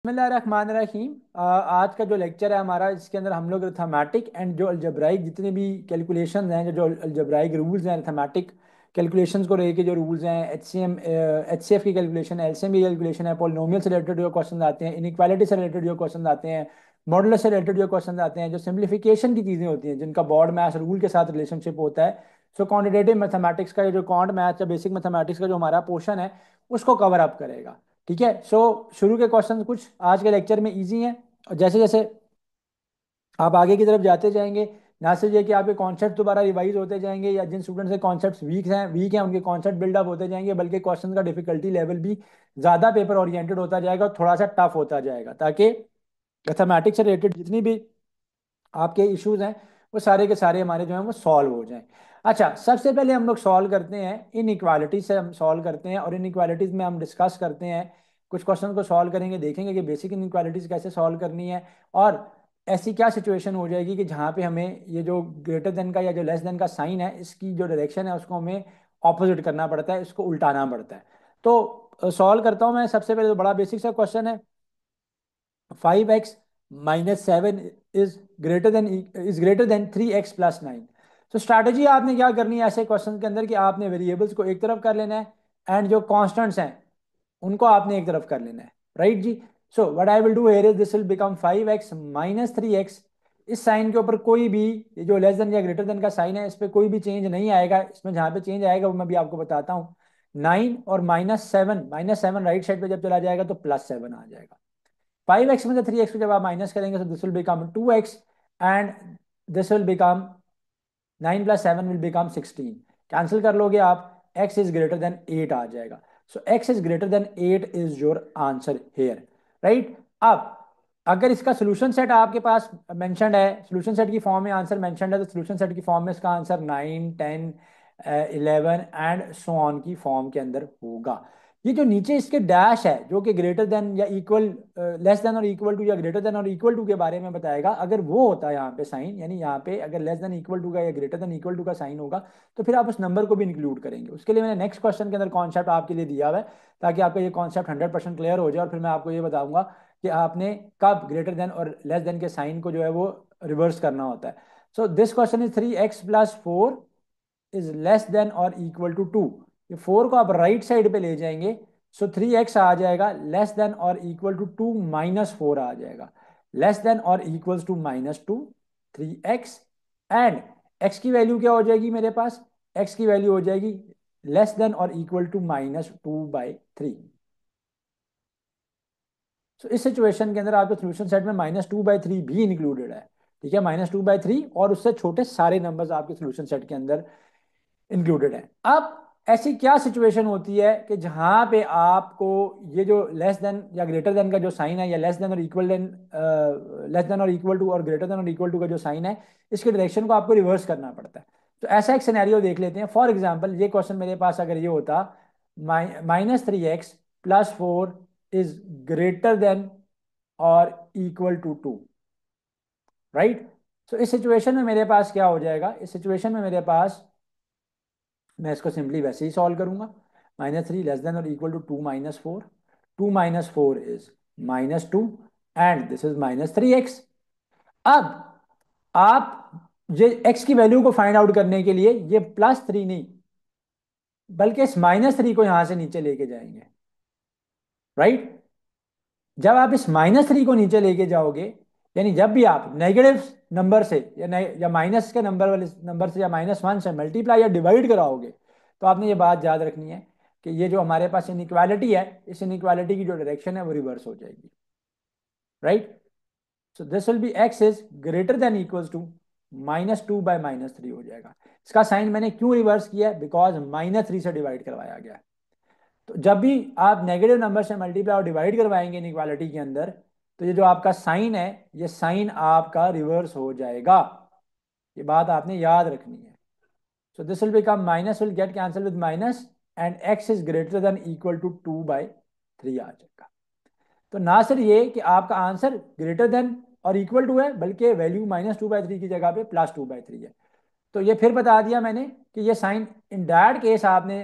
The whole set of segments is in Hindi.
बिस्मिल्लाहिर्रहमानिर्रहीम। आज का जो लेक्चर है हमारा, इसके अंदर हम लोग अर्थमेटिक एंड जो अलजब्राइक जितने भी कैलकुलेशंस हैं, जो अलजब्राइक रूल्स हैं, अर्थमेटिक कैलकुलेशंस को लेके जो रूल्स हैं, एचसीएफ की कैलकुलेशन है, एलसीएम की कैलकुलेशन है, पॉलिनोमियल से रिलेटेड जो क्वेश्चन आते हैं, इनइक्वालिटी से रिलेटेड जो क्वेश्चन आते हैं, मॉडुलस से रिलेटेड जो क्वेश्चन आते हैं, जो सिंप्लीफिकेशन की चीज़ें होती हैं जिनका बोर्ड मैथ्स रूल के साथ रिलेशनशिप होता है। सो क्वान्टिटेटिव मैथमेटिक्स का, ये जो क्वांट मैथ्स या बेसिक मैथमेटिक्स का जो हमारा पोर्शन है, उसको कवर अप करेगा। ठीक है। शुरू के क्वेश्चन कुछ आज के लेक्चर में इजी हैं, और जैसे जैसे आप आगे की तरफ जाते जाएंगे, ना सिर्फ ये कि आपके कॉन्सेप्ट दोबारा रिवाइज होते जाएंगे, या जिन स्टूडेंट्स के कॉन्सेप्ट्स वीक हैं उनके कॉन्सेप्ट बिल्डअप होते जाएंगे, बल्कि क्वेश्चन का डिफिकल्टी लेवल भी ज़्यादा पेपर ओरिएंटेड होता जाएगा और थोड़ा सा टफ होता जाएगा, ताकि मैथमेटिक्स से रिलेटेड जितनी भी आपके इश्यूज हैं वो सारे के सारे हमारे जो हैं वो सॉल्व हो जाएं। अच्छा, सबसे पहले हम लोग सॉल्व करते हैं इन इक्वालिटीज से, हम सॉल्व करते हैं और इन इक्वालिटीज में हम डिस्कस करते हैं, कुछ क्वेश्चन को सॉल्व करेंगे, देखेंगे कि बेसिक इन इक्वालिटीज कैसे सॉल्व करनी है, और ऐसी क्या सिचुएशन हो जाएगी कि जहाँ पे हमें ये जो ग्रेटर देन का या जो लेस देन का साइन है, इसकी जो डायरेक्शन है उसको हमें ऑपोजिट करना पड़ता है, इसको उल्टाना पड़ता है। तो सॉल्व करता हूँ मैं। सबसे पहले तो बड़ा बेसिक सा क्वेश्चन है, 5x-7 is greater than 3x plus 9। तो स्ट्रैटेजी आपने क्या करनी है ऐसे क्वेश्चन के अंदर, कि आपने वेरिएबल्स को एक तरफ कर लेना है एंड जो कांस्टेंट्स हैं उनको आपने एक तरफ कर लेना है। राइट जी। So what I will do here is this will become 5x-3x। इस साइन के ऊपर कोई भी, ये जो लेस देन या ग्रेटर देन का साइन है, इस पर कोई भी चेंज नहीं आएगा। इसमें जहां पे चेंज आएगा वो मैं भी आपको बताता हूँ। 9 और -7 राइट साइड पे जब चला जाएगा तो +7 आ जाएगा। 5x में से 3x को जब आप माइनस करेंगे तो this will become 2x, and this will become 9 + 7 will become 16। Cancel कर लोगे आप, x इज ग्रेटर देन 8 आ जाएगा। सो x is greater then 8 is your answer here. Right. अब अगर इसका सोल्यूशन सेट आपके पास मेंशन्ड है, सोल्यूशन सेट की फॉर्म में आंसर मेंशन्ड है, तो सोल्यूशन सेट की फॉर्म में इसका आंसर 9, 10, 11 एंड सो ऑन की फॉर्म के अंदर होगा। ये जो नीचे इसके डैश है, जो कि ग्रेटर देन या इक्वल, लेस देन और इक्वल टू या ग्रेटर देन और इक्वल टू के बारे में बताएगा, अगर वो होता है यहाँ पे साइन, यानी यहाँ पे अगर लेस देन इक्वल टू का या ग्रेटर देन इक्वल टू का साइन होगा, तो फिर आप उस नंबर को भी इंक्लूड करेंगे। उसके लिए मैंने नेक्स्ट क्वेश्चन के अंदर कॉन्सेप्ट आपके लिए दिया हुआ है, ताकि आपका ये कॉन्सेप्ट 100% क्लियर हो जाए, और फिर मैं आपको ये बताऊंगा कि आपने कब ग्रेटर देन और लेस देन के साइन को जो है वो रिवर्स करना होता है। So this question is 3x + 4 is less than और इक्वल टू 2। ये 4 को आप राइट साइड पे ले जाएंगे, सो 3x आ जाएगा लेस देन और इक्वल टू 2 -4 आ जाएगा। लेस देन और equals to -2, 3x, and x की वैल्यू क्या हो जाएगी मेरे पास, x की वैल्यू हो जाएगी लेस देन और इक्वल टू -2/3। सो इस सिचुएशन के अंदर आपके सोल्यूशन सेट में -2/3 भी इंक्लूडेड है। ठीक है, -2/3 और उससे छोटे सारे नंबर्स आपके सोल्यूशन सेट के अंदर इंक्लूडेड है। अब ऐसी क्या सिचुएशन होती है कि जहां पे आपको ये जो लेस देन या ग्रेटर देन का जो साइन है, या लेस देन और इक्वल टू और ग्रेटर देन और इक्वल टू का जो साइन है, इसके डायरेक्शन को आपको रिवर्स करना पड़ता है। तो ऐसा एक सिनेरियो देख लेते हैं। फॉर एग्जांपल, ये क्वेश्चन मेरे पास अगर ये होता, -3x + 4 इज ग्रेटर देन और इक्वल टू 2। राइट। सो इस सिचुएशन में मेरे पास क्या हो जाएगा, इस सिचुएशन में मेरे पास, मैं इसको सिंपली वैसे ही सॉल्व करूंगा। -3 लेस देन और equal to 2 - 4, 2 - 4 is -2, and this is -3x। अब आप ये x की वैल्यू को फाइंड आउट करने के लिए ये +3 नहीं, बल्कि इस -3 को यहां से नीचे लेके जाएंगे। राइट। जब आप इस -3 को नीचे लेके जाओगे, यानी जब भी आप नेगेटिव नंबर से या माइनस के नंबर वाले नंबर से या -1 से मल्टीप्लाई या डिवाइड कराओगे, तो आपने ये बात याद रखनी है कि ये जो हमारे पास इनइक्वालिटी है, इस इनइक्वालिटी की जो डायरेक्शन है वो रिवर्स हो जाएगी। Right. So this will be x is greater than equals to -2/-3 हो जाएगा। इसका साइन मैंने क्यों रिवर्स किया है, बिकॉज -3 से डिवाइड करवाया गया है। तो जब भी आप नेगेटिव नंबर से मल्टीप्लाई और डिवाइड करवाएंगे इनइक्वालिटी के अंदर, तो ये जो आपका साइन है, ये साइन आपका रिवर्स हो जाएगा। ये बात आपने याद रखनी है। So this will become, minus will get cancel with minus, and x is greater than equal to 2/3 आ जाएगा। तो ना सिर्फ ये कि आपका आंसर ग्रेटर देन और इक्वल टू है, बल्कि वैल्यू -2/3 की जगह पे +2/3 है। तो ये फिर बता दिया मैंने कि ये साइन इन दैट केस आपने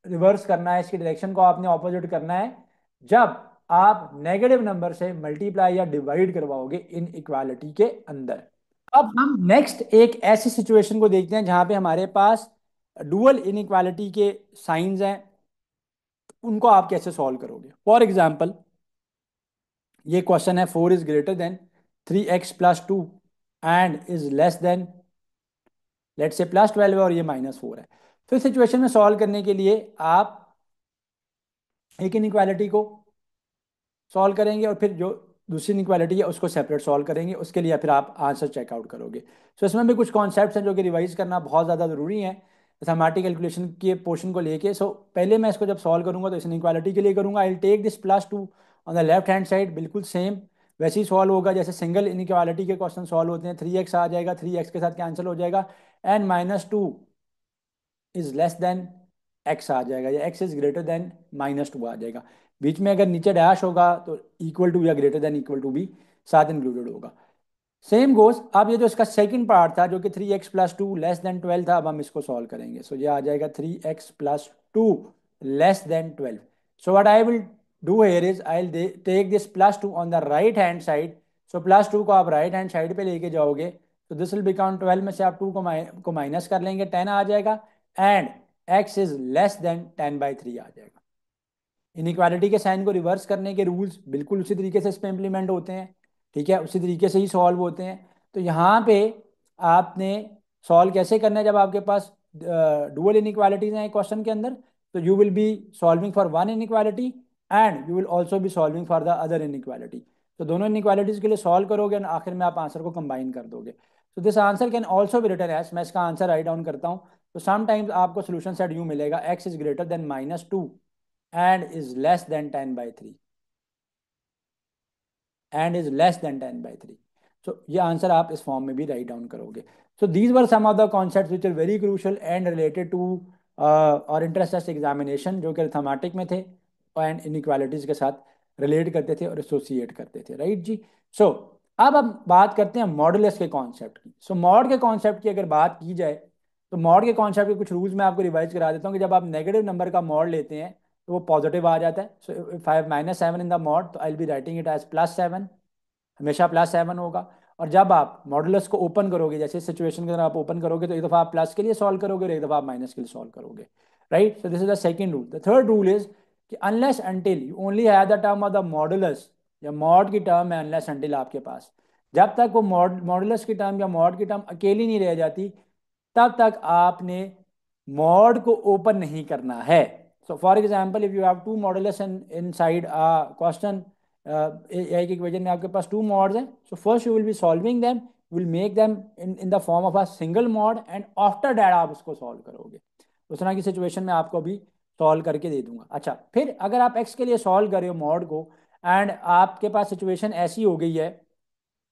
रिवर्स करना है, इसकी डायरेक्शन को आपने ऑपोजिट करना है, जब आप नेगेटिव नंबर से मल्टीप्लाई या डिवाइड करवाओगे इन इक्वालिटी के अंदर। अब हम नेक्स्ट एक ऐसी सिचुएशन को देखते हैं जहां पे हमारे पास डुअल इनइक्वालिटी के साइंस हैं, उनको आप कैसे सॉल्व करोगे। फॉर एग्जाम्पल, ये क्वेश्चन है 4 is greater than 3x + 2 and is less than, let say +12 है और ये -4 है। तो इस सिचुएशन में सॉल्व करने के लिए आप एक इनइक्वालिटी को सॉल्व करेंगे और फिर जो दूसरी इनइक्वालिटी है उसको सेपरेट सॉल्व करेंगे, उसके लिए फिर आप आंसर चेकआउट करोगे। सो इसमें भी कुछ कॉन्सेप्ट्स हैं जो कि रिवाइज करना बहुत ज़्यादा ज़रूरी है मैथमेटिकल कैलकुलेशन के पोर्शन को लेके। सो पहले मैं इसको जब सॉल्व करूंगा तो इस इनइक्वालिटी के लिए करूंगा, I will take this +2 on the left hand side, बिल्कुल सेम वैसे ही सॉल्व होगा जैसे सिंगल इनइक्वालिटी के क्वेश्चन सॉल्व होते हैं। 3x आ जाएगा, 3x के साथ कैंसिल हो जाएगा, and -2 is less than x आ जाएगा, या एक्स इज ग्रेटर देन -2 आ जाएगा। बीच में अगर नीचे डैश होगा तो इक्वल टू या ग्रेटर देन इक्वल टू भी साथ इंक्लूडेड होगा। सेम गोज, अब ये जो इसका सेकंड पार्ट था जो कि 3x + 2 लेस देन 12 था, अब हम इसको सॉल्व करेंगे। सो ये आ जाएगा 3x + 2 less than 12। So what I will do here is I will take this +2 on the right hand side. So +2 को आप राइट हैंड साइड पे लेके जाओगे तो दिस विल बिकम 12 में से आप 2 को माइनस कर लेंगे, 10 आ जाएगा, and x is less then 10/3 आ जाएगा। इनइक्वालिटी के साइन को रिवर्स करने के रूल्स बिल्कुल उसी तरीके से इस पे इम्प्लीमेंट होते हैं, ठीक है, उसी तरीके से ही सॉल्व होते हैं। तो यहाँ पे आपने सॉल्व कैसे करना है, जब आपके पास डुअल इनइक्वालिटीज हैं क्वेश्चन के अंदर, तो you will be solving for one inequality and you will also be solving for the other inequality. तो दोनों इनइक्वालिटीज के लिए सॉल्व करोगे और आखिर में आप आंसर को कंबाइन कर दोगे। तो this answer can also be written as, मैं इसका आंसर राइट डाउन करता हूँ। तो समटाइम्स आपको सोल्यूशन सेट यूँ मिलेगा, x is greater than -2 and is less than 10/3 and is less than 10/3। so ये आंसर आप इस फॉर्म में भी राइट डाउन करोगे। so these were some of the concepts which are very crucial and related to और इंटरेस्ट टेस्ट एग्जामिनेशन जो कि अर्थमेटिक में थे एंड इनइक्वालिटीज के साथ रिलेट करते थे और एसोसिएट करते थे, राइट जी। सो अब हम बात करते हैं मॉडुलस के कॉन्सेप्ट की। सो मॉड के कॉन्सेप्ट की अगर बात की जाए तो मॉड के कॉन्सेप्ट के कुछ रूल्स मैं आपको रिवाइज करा देता हूँ कि जब आप नेगेटिव नंबर का मॉड लेते हैं तो वो पॉजिटिव आ जाता है। So if I have -7 in the mod तो I will be writing it as +7, हमेशा +7 होगा। और जब आप मॉडुलस को ओपन करोगे, जैसे सिचुएशन के अंदर आप ओपन करोगे तो एक दफ़ा आप प्लस के लिए सॉल्व करोगे और एक दफ़ा आप माइनस के लिए सॉल्व करोगे, right. So this is the second rule. The third rule is कि unless until you only have the term of the modulus, या मॉड की टर्म है अनलेस अंटिल आपके पास, जब तक वो मॉडुलस की टर्म या मॉड की टर्म अकेली नहीं रह जाती तब तक आपने मॉड को ओपन नहीं करना है। So for example, if you have two modulus inside question, एक इक्वेशन में आपके पास टू मॉड्स हैं, so first you will be solving them, will make them in the form of a single mod, and after that आप उसको सॉल्व करोगे। उस तरह की सिचुएशन में आपको अभी सॉल्व करके दे दूंगा। अच्छा, फिर अगर आप एक्स के लिए सॉल्व कर रहे हो मॉड को एंड आपके पास सिचुएशन ऐसी हो गई है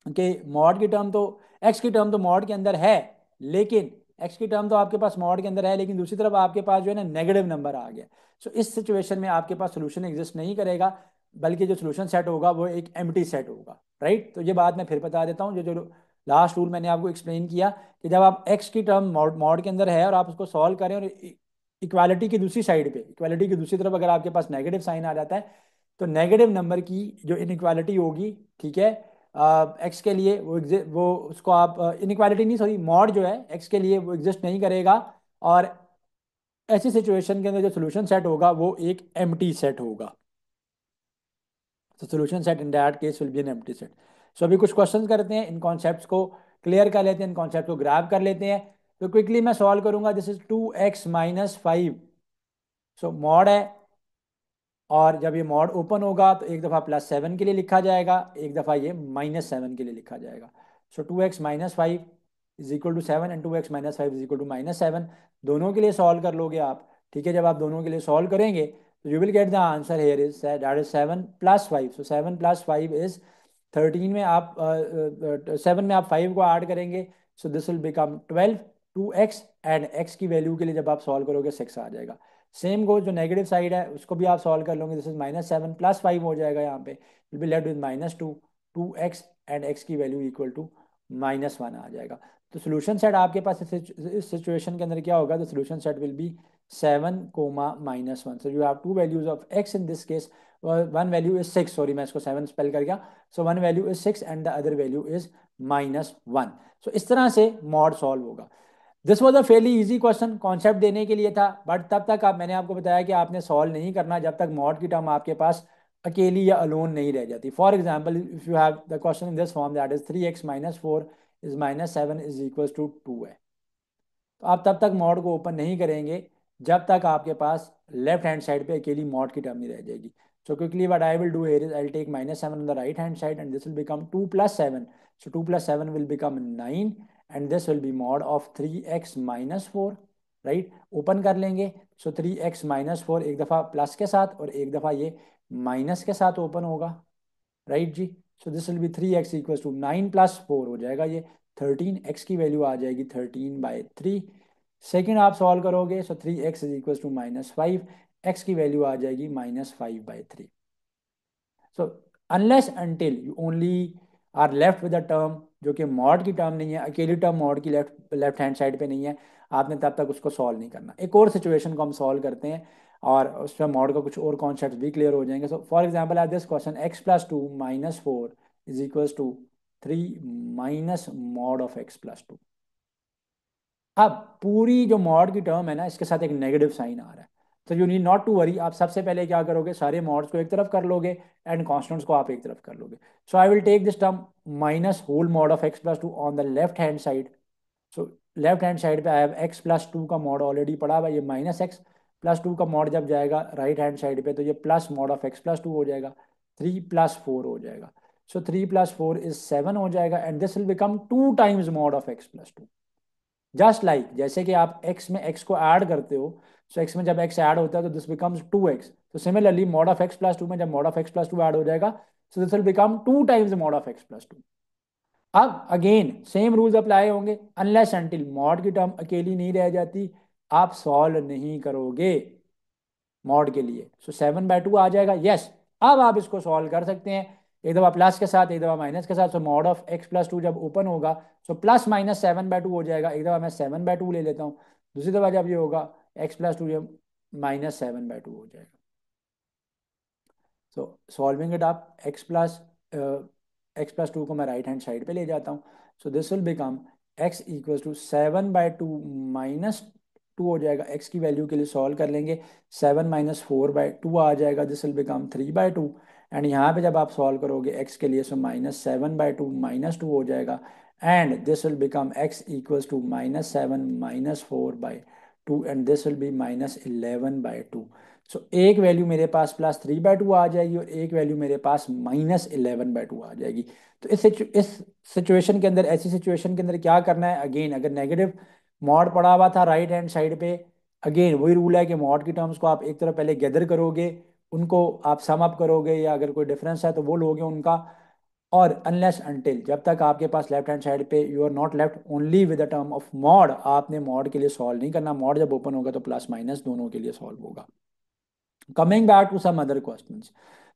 कि मॉड की टर्म तो एक्स की टर्म तो मॉड के अंदर है, लेकिन एक्स की टर्म तो आपके पास मॉड के अंदर है लेकिन दूसरी तरफ आपके पास जो है ना नेगेटिव नंबर आ गया। सो इस सिचुएशन में आपके पास सोल्यूशन एग्जिस्ट नहीं करेगा, बल्कि जो सोल्यूशन सेट होगा वो एक एम्प्टी सेट होगा, राइट। तो ये बात मैं फिर बता देता हूँ, जो जो लास्ट रूल मैंने आपको एक्सप्लेन किया कि जब आप एक्स की टर्म मॉड के अंदर है और आप उसको सॉल्व करें और इक्वालिटी की दूसरी साइड पे, इक्वालिटी की दूसरी तरफ अगर आपके पास नेगेटिव साइन आ जाता है तो नेगेटिव नंबर की जो इनइक्वालिटी होगी, ठीक है, एक्स के लिए वो उसको आप इनइक्वालिटी नहीं, सॉरी, मॉड जो है एक्स के लिए वो एग्जिस्ट नहीं करेगा, और ऐसी सिचुएशन के अंदर जो सोल्यूशन सेट होगा वो एक एम्प्टी सेट होगा। तो solution set in that case will be an empty set. So अभी कुछ क्वेश्चंस करते हैं, इन कॉन्सेप्ट्स को क्लियर कर लेते हैं, इन कॉन्सेप्ट को ग्रैब कर लेते हैं। तो क्विकली मैं सॉल्व करूंगा, this is 2x - 5। So mod है, और जब ये मॉड ओपन होगा तो एक दफ़ा +7 के लिए लिखा जाएगा, एक दफ़ा ये -7 के लिए लिखा जाएगा। So 2x - 5 is equal to 7 and 2x - 5 is equal to -7, दोनों के लिए सॉल्व कर लोगे आप, ठीक है। जब आप दोनों के लिए सॉल्व करेंगे तो you will get the answer here is that is 7 + 5। So 7 + 5 is 13 में आप 7 में आप 5 को ऐड करेंगे, सो this will become 12। 2x and x की वैल्यू के लिए जब आप सॉल्व करोगे 6 आ जाएगा। सेम गो जो नेगेटिव साइड है उसको भी आप सॉल्व कर लोगे, दिस इज -7 + 5 हो जाएगा, यहाँ पे will be left with -2। 2x and x की वैल्यू इक्वल टू -1 आ जाएगा। तो सोल्यूशन सेट आपके पास इस सिचुएशन के अंदर क्या होगा, तो solution set will be 7 comma -1. So you have two values of x in this case. One value is 6, sorry मैं इसको 7 स्पेल कर गया. So one value is 6 and the other value is -1. So इस तरह से मॉड सॉल्व होगा. This was a fairly easy question, concept देने के लिए था, बट तब तक मैंने आपको बताया कि आपने सॉल्व नहीं करना जब तक मॉड की टर्म आपके पास अकेली या अलोन नहीं रह जाती. For example if you have the question in this form that is 3x - 4 is -7 is equal to 2 है, तो आप तब तक मॉड को ओपन नहीं करेंगे जब तक आपके पास लेफ्ट हैंड साइड पे अकेली मॉड की टर्म नहीं रह जाएगी. So quickly what I will do here is I will take -7 on the right hand side and this will become 2 + 7. So 2 + 7 will become 9 and this will be mod of 3x - 4. Right, open कर लेंगे. सो 3x - 4 एक दफ़ा प्लस के साथ और एक दफ़ा ये माइनस के साथ ओपन होगा. राइट जी. So this will be 3x equal to 9 + 4 हो जाएगा ये 13. x की वैल्यू आ जाएगी 13/3. सेकेंड आप सॉल्व करोगे so 3x is equal to -5. x की वैल्यू आ जाएगी -5/3. So unless until you only are left with a term जो कि मॉड की टर्म नहीं है, अकेली टर्म मॉड की लेफ्ट हैंड साइड पे नहीं है, आपने तब तक उसको सॉल्व नहीं करना. एक और सिचुएशन को हम सॉल्व करते हैं और उसमें मॉड का कुछ और कॉन्सेप्ट भी क्लियर हो जाएंगे. So for example at this question x+2 - 4 is equal to 3 minus mod of x+2. अब पूरी जो मॉड की टर्म है ना, इसके साथ एक नेगेटिव साइन आ रहा है. तो you need not to worry. आप सबसे पहले क्या करोगे, सारे मॉड्स को एक तरफ कर लोगे एंड कॉन्स्टेंट्स को आप एक तरफ कर लोगे. So I will take this term minus whole mod of x+2 on the left hand side. So left hand side पे आई हैव x+2 का मॉड ऑलरेडी पड़ा हुआ है, ये -x+2 का मॉड जब जाएगा राइट हैंड साइड पे तो ये प्लस मॉड ऑफ x+2 हो जाएगा, 3 + 4 हो जाएगा. सो 3 + 4 इज 7 हो जाएगा and this will become 2 times mod of x+2. Just like जैसे कि आप x में x को ऐड करते हो, सो x में जब x ऐड होता है तो दिस बिकम्स 2x. तो सिमिलरली मॉड ऑफ x+2 में जब मॉड ऑफ x+2 ऐड हो जाएगा सो this will become 2 times mod of x+2. अब अगेन सेम रूल्स अप्लाई होंगे अनलेस अनटिल मॉड की टर्म अकेली नहीं रह जाती, आप सॉल्व नहीं करोगे मॉड के लिए. सो 7/2 आ जाएगा. यस, अब आप इसको सॉल्व कर सकते हैं एक दफ़ा प्लस के साथ एक दफ़ा माइनस के साथ. सो मॉड ऑफ x+2 जब ओपन होगा सो +- 7/2 हो जाएगा. एक दफ़ा मैं 7/2 ले लेता हूँ, दूसरी दफ़ा जब ये होगा x+2 ये -7/2 हो जाएगा. सो सॉल्विंग इट आप x+2 को मैं राइट हैंड साइड पे ले जाता हूँ. So this will become x equal to 7/2 -2 हो जाएगा. x की वैल्यू के लिए सॉल्व कर लेंगे, 7 - 4/2 आ जाएगा. दिस विल बिकम 3/2 एंड यहाँ पे जब आप सॉल्व करोगे x के लिए सो -7/2 -2 हो जाएगा and this will become x equal to -7 - 4/2 and this will be -11/2. So एक वैल्यू मेरे पास +3/2 आ जाएगी और एक वैल्यू मेरे पास -11/2 आ जाएगी. तो इस सिचुएशन के अंदर, ऐसी सिचुएशन के अंदर क्या करना है, अगेन अगर नेगेटिव मॉड पड़ा हुआ था राइट हैंड साइड पे, अगेन वही रूल है कि मॉड की टर्म्स को आप एक तरफ पहले गैदर करोगे, उनको आप सम अप करोगे या अगर कोई डिफरेंस है तो वो लोगे उनका. और अनलेस अनटिल जब तक आपके पास लेफ्ट हैंड साइड पे you are not left only with the term of mod, आपने मॉड के लिए सॉल्व नहीं करना. मॉड जब ओपन होगा तो प्लस माइनस दोनों के लिए सॉल्व होगा. Coming back to some other questions.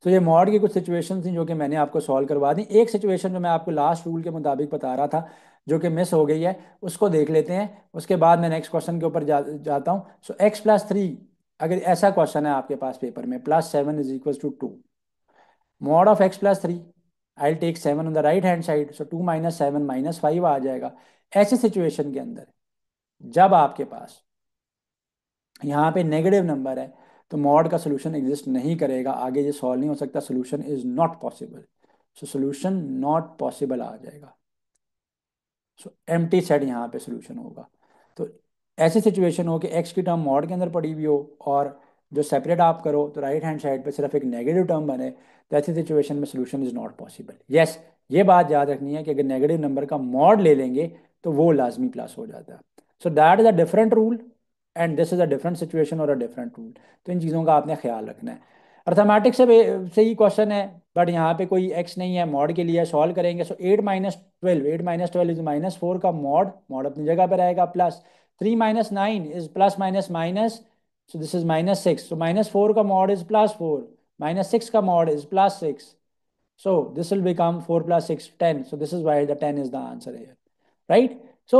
तो ये मॉड की कुछ सिचुएशन थी जो कि मैंने आपको सॉल्व करवा दी. एक सिचुएशन जो मैं आपको लास्ट रूल के मुताबिक बता रहा था जो कि मिस हो गई है, उसको देख लेते हैं, उसके बाद मैं नेक्स्ट क्वेश्चन के ऊपर जाता हूँ. सो x+3, अगर ऐसा क्वेश्चन है आपके पास पेपर में, +7 is equal to 2, mod of x+3, I take 7 on the right hand side. So 2 - 7 -5 आ जाएगा. ऐसी सिचुएशन के अंदर जब आपके पास यहाँ पे नेगेटिव नंबर है तो मॉड का सोल्यूशन एग्जिस्ट नहीं करेगा, आगे ये सॉल्व नहीं हो सकता. Solution is not possible. So solution not possible आ जाएगा. सो एम्प्टी सेट यहाँ पे सोल्यूशन होगा. तो ऐसी सिचुएशन हो कि एक्स की टर्म मॉड के अंदर पड़ी हुई हो और जो सेपरेट आप करो तो राइट हैंड साइड पे सिर्फ एक नेगेटिव टर्म बने, तो ऐसी सिचुएशन में solution is not possible. Yes, ये बात याद रखनी है कि अगर नेगेटिव नंबर का मॉड ले लेंगे तो वो लाजमी प्लस हो जाता है. So that is a different rule and this is a different situation और अ डिफरेंट रूल. तो इन चीज़ों का आपने ख्याल रखना है. अर्थमेटिक्स से ही क्वेश्चन है बट यहाँ पे कोई एक्स नहीं है, मॉड के लिए सॉल्व करेंगे. सो 8 - 12 इज -4 का मॉड, मॉड अपनी जगह पे रहेगा. Plus 3 - 9 is plus minus minus, so this is -6. सो -4 का मॉड इज +4, -6 का mod is +6. So this will become 4 + 6 10. So this is why the 10 is the answer here, right? So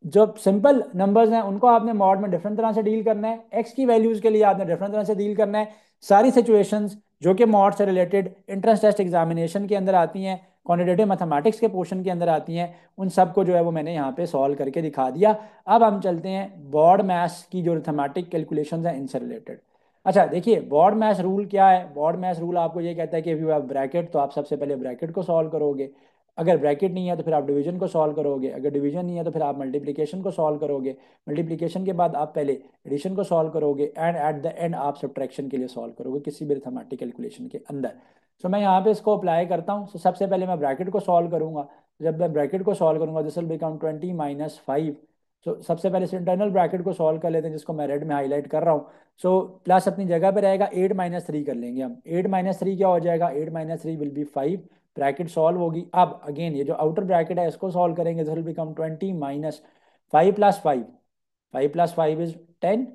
जो सिंपल नंबर्स हैं उनको आपने मॉड में डिफरेंट तरह से डील करना है, एक्स की वैल्यूज के लिए आपने डिफरेंट तरह से डील करना है। सारी सिचुएशंस जो कि मॉड से रिलेटेड इंट्रेंस टेस्ट एग्जामिनेशन के अंदर आती हैं, क्वान्टिटेटिव मैथमेटिक्स के पोर्शन के अंदर आती हैं, उन सबको जो है वो मैंने यहाँ पे सॉल्व करके दिखा दिया। अब हम चलते हैं बॉड मैथ्स की जो अरिथमेटिक कैलकुलेशंस हैं इनसे रिलेटेड। अच्छा देखिए, बॉड मैथ्स रूल क्या है? बॉड मैथ्स रूल आपको ये कहता है कि इफ यू हैव ब्रैकेट तो आप सबसे पहले ब्रैकेट को सॉल्व करोगे, अगर ब्रैकेट नहीं है तो फिर आप डिवीजन को सॉल्व करोगे, अगर डिवीजन नहीं है तो फिर आप मल्टीप्लिकेशन को सॉल्व करोगे, मल्टीप्लिकेशन के बाद आप पहले एडिशन को सॉल्व करोगे, एंड एट द एंड आप सब्ट्रैक्शन के लिए सॉल्व करोगे किसी भी अरिथमेटिक कैलकुलेशन के अंदर। सो मैं यहाँ पे इसको अप्लाई करता हूँ। सो सबसे पहले मैं ब्रैकेट को सॉल्व करूंगा। जब मैं ब्रैकेट को सॉल्व करूंगा दिस विल बिकम 20 - 5। सो सबसे पहले इस इंटरनल ब्रैकेट को सॉल्व कर लेते हैं, जिसको मैं रेड में हाईलाइट कर रहा हूँ। सो प्लस अपनी जगह पे रहेगा, 8 - 3 कर लेंगे हम। 8 - 3 क्या हो जाएगा? 8 - 3 विल बी 5। ब्रैकेट सॉल्व होगी। अब अगेन ये जो आउटर ब्रैकेट है इसको सॉल्व करेंगे, दिस विल बिकम 20 - 5 + 5। 5 + 5 इज 10।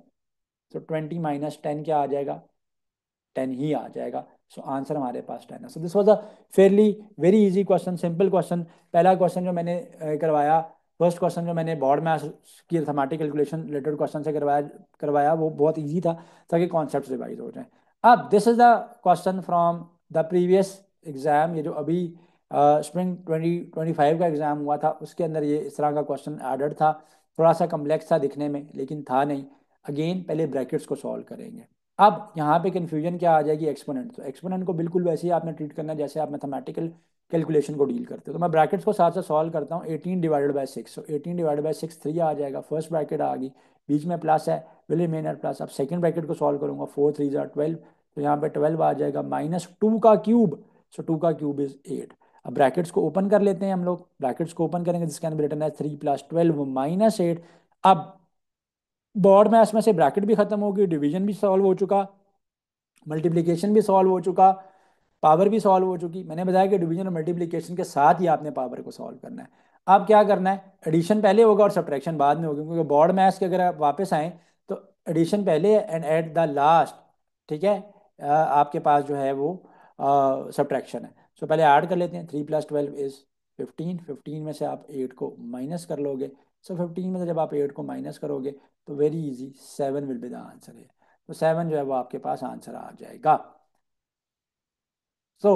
तो 20 - 10 क्या आ जाएगा? 10 ही आ जाएगा। सो आंसर हमारे पास 10 है। So this was a fairly very easy question, simple question. पहला क्वेश्चन जो मैंने करवाया, फर्स्ट क्वेश्चन जो मैंने बोर्ड में की अरिथमेटिक कैलकुलेशन रिलेटेड क्वेश्चन से करवाया करवाया वो बहुत इजी था, ताकि कॉन्सेप्ट रिवाइज हो जाए। अब this is the question from the previous exam. ये जो अभी स्प्रिंग 2025 का एग्जाम हुआ था उसके अंदर ये इस तरह का क्वेश्चन एडेड था। थोड़ा सा कम्प्लेक्स था दिखने में लेकिन था नहीं। अगेन पहले ब्रैकेट्स को सॉल्व करेंगे। अब यहाँ पे कंफ्यूजन क्या आ जाएगी? एक्सपोनेंट। तो एक्सपोनेंट को बिल्कुल वैसे ही आपने ट्रीट करना है जैसे आप मैथमेटिकल कैलकुलेशन को डील करते हो। तो मैं ब्रैकेट्स को साथ साथ सॉल्व करता हूँ। 18/6, तो 18/6 3 आ जाएगा। फर्स्ट ब्रैकेट आ गई, बीच में प्लस है, विल रिमेनर प्लस। अब सेकंड ब्रैकेट को सॉल्व करूंगा, 4 3 = 12। तो यहाँ पे 12 आ जाएगा, -2 का क्यूब। सो 2 का क्यूब इज 8। अब ब्रैकेट्स को ओपन कर लेते हैं हम लोग। ब्रैकेट्स को ओपन करेंगे, जिसके अंदर रिटर्न है 3 + 12 - 8। अब बोर्ड में इसमें से ब्रैकेट भी खत्म हो गई, डिवीजन भी सॉल्व हो चुका, मल्टीप्लिकेशन भी सॉल्व हो चुका, पावर भी सॉल्व हो चुकी। मैंने बताया कि डिवीजन और मल्टीप्लिकेशन के साथ ही आपने पावर को सॉल्व करना है। अब क्या करना है? एडिशन पहले होगा और सब्ट्रैक्शन बाद में होगी, क्योंकि बोर्ड मैथ्स के अगर आप वापस आएँ तो एडिशन पहले एंड एट द लास्ट, ठीक है, आपके पास जो है वो सब्ट्रैक्शन है। सो पहले ऐड कर लेते हैं। 3 + 12 इज 15। 15 में से आप 8 को माइनस कर लोगे। सो 15 में से जब आप 8 को माइनस करोगे तो very easy, 7 will be the answer है। तो 7 जो है वो आपके पास आंसर आ जाएगा। सो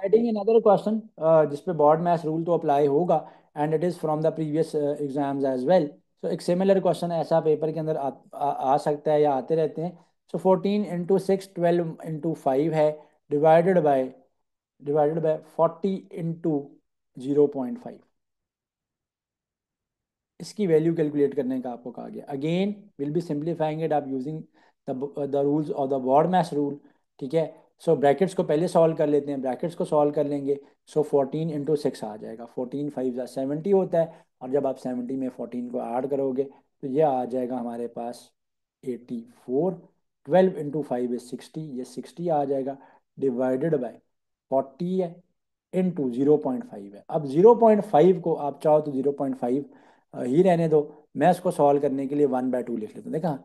एडिंग अनदर क्वेश्चन जिसपे बोर्ड मैथ्स रूल तो अप्लाई होगा, and it is from the previous exams as well. So एक सिमिलर क्वेश्चन ऐसा पेपर के अंदर आ सकता है या आते रहते हैं। सो 14 × 6 12 × 5 है, डिवाइडेड बाय 40 × 0.5। इसकी वैल्यू कैलकुलेट करने का आपको कहा गया। Again will be simplifying it आप यूजिंग द रूल्स और द वर्ड मैथ रूल। ठीक है। सो ब्रैकेट्स को पहले सॉल्व कर लेते हैं। ब्रैकेट्स को सॉल्व कर लेंगे। सो 14 × 6 आ जाएगा। 14 × 5 = 70 होता है, और जब आप 70 में 14 को ऐड करोगे तो ये आ जाएगा हमारे पास 84। 12 × 5 = 60, ये 60 आ जाएगा, डिवाइडेड बाय 40 है, इंटू 0.5 है। अब 0.5 को आप चाहो तो 0.5 ही रहने दो। मैं इसको सॉल्व करने के लिए 1/2 लिख लेता हूँ। देखा,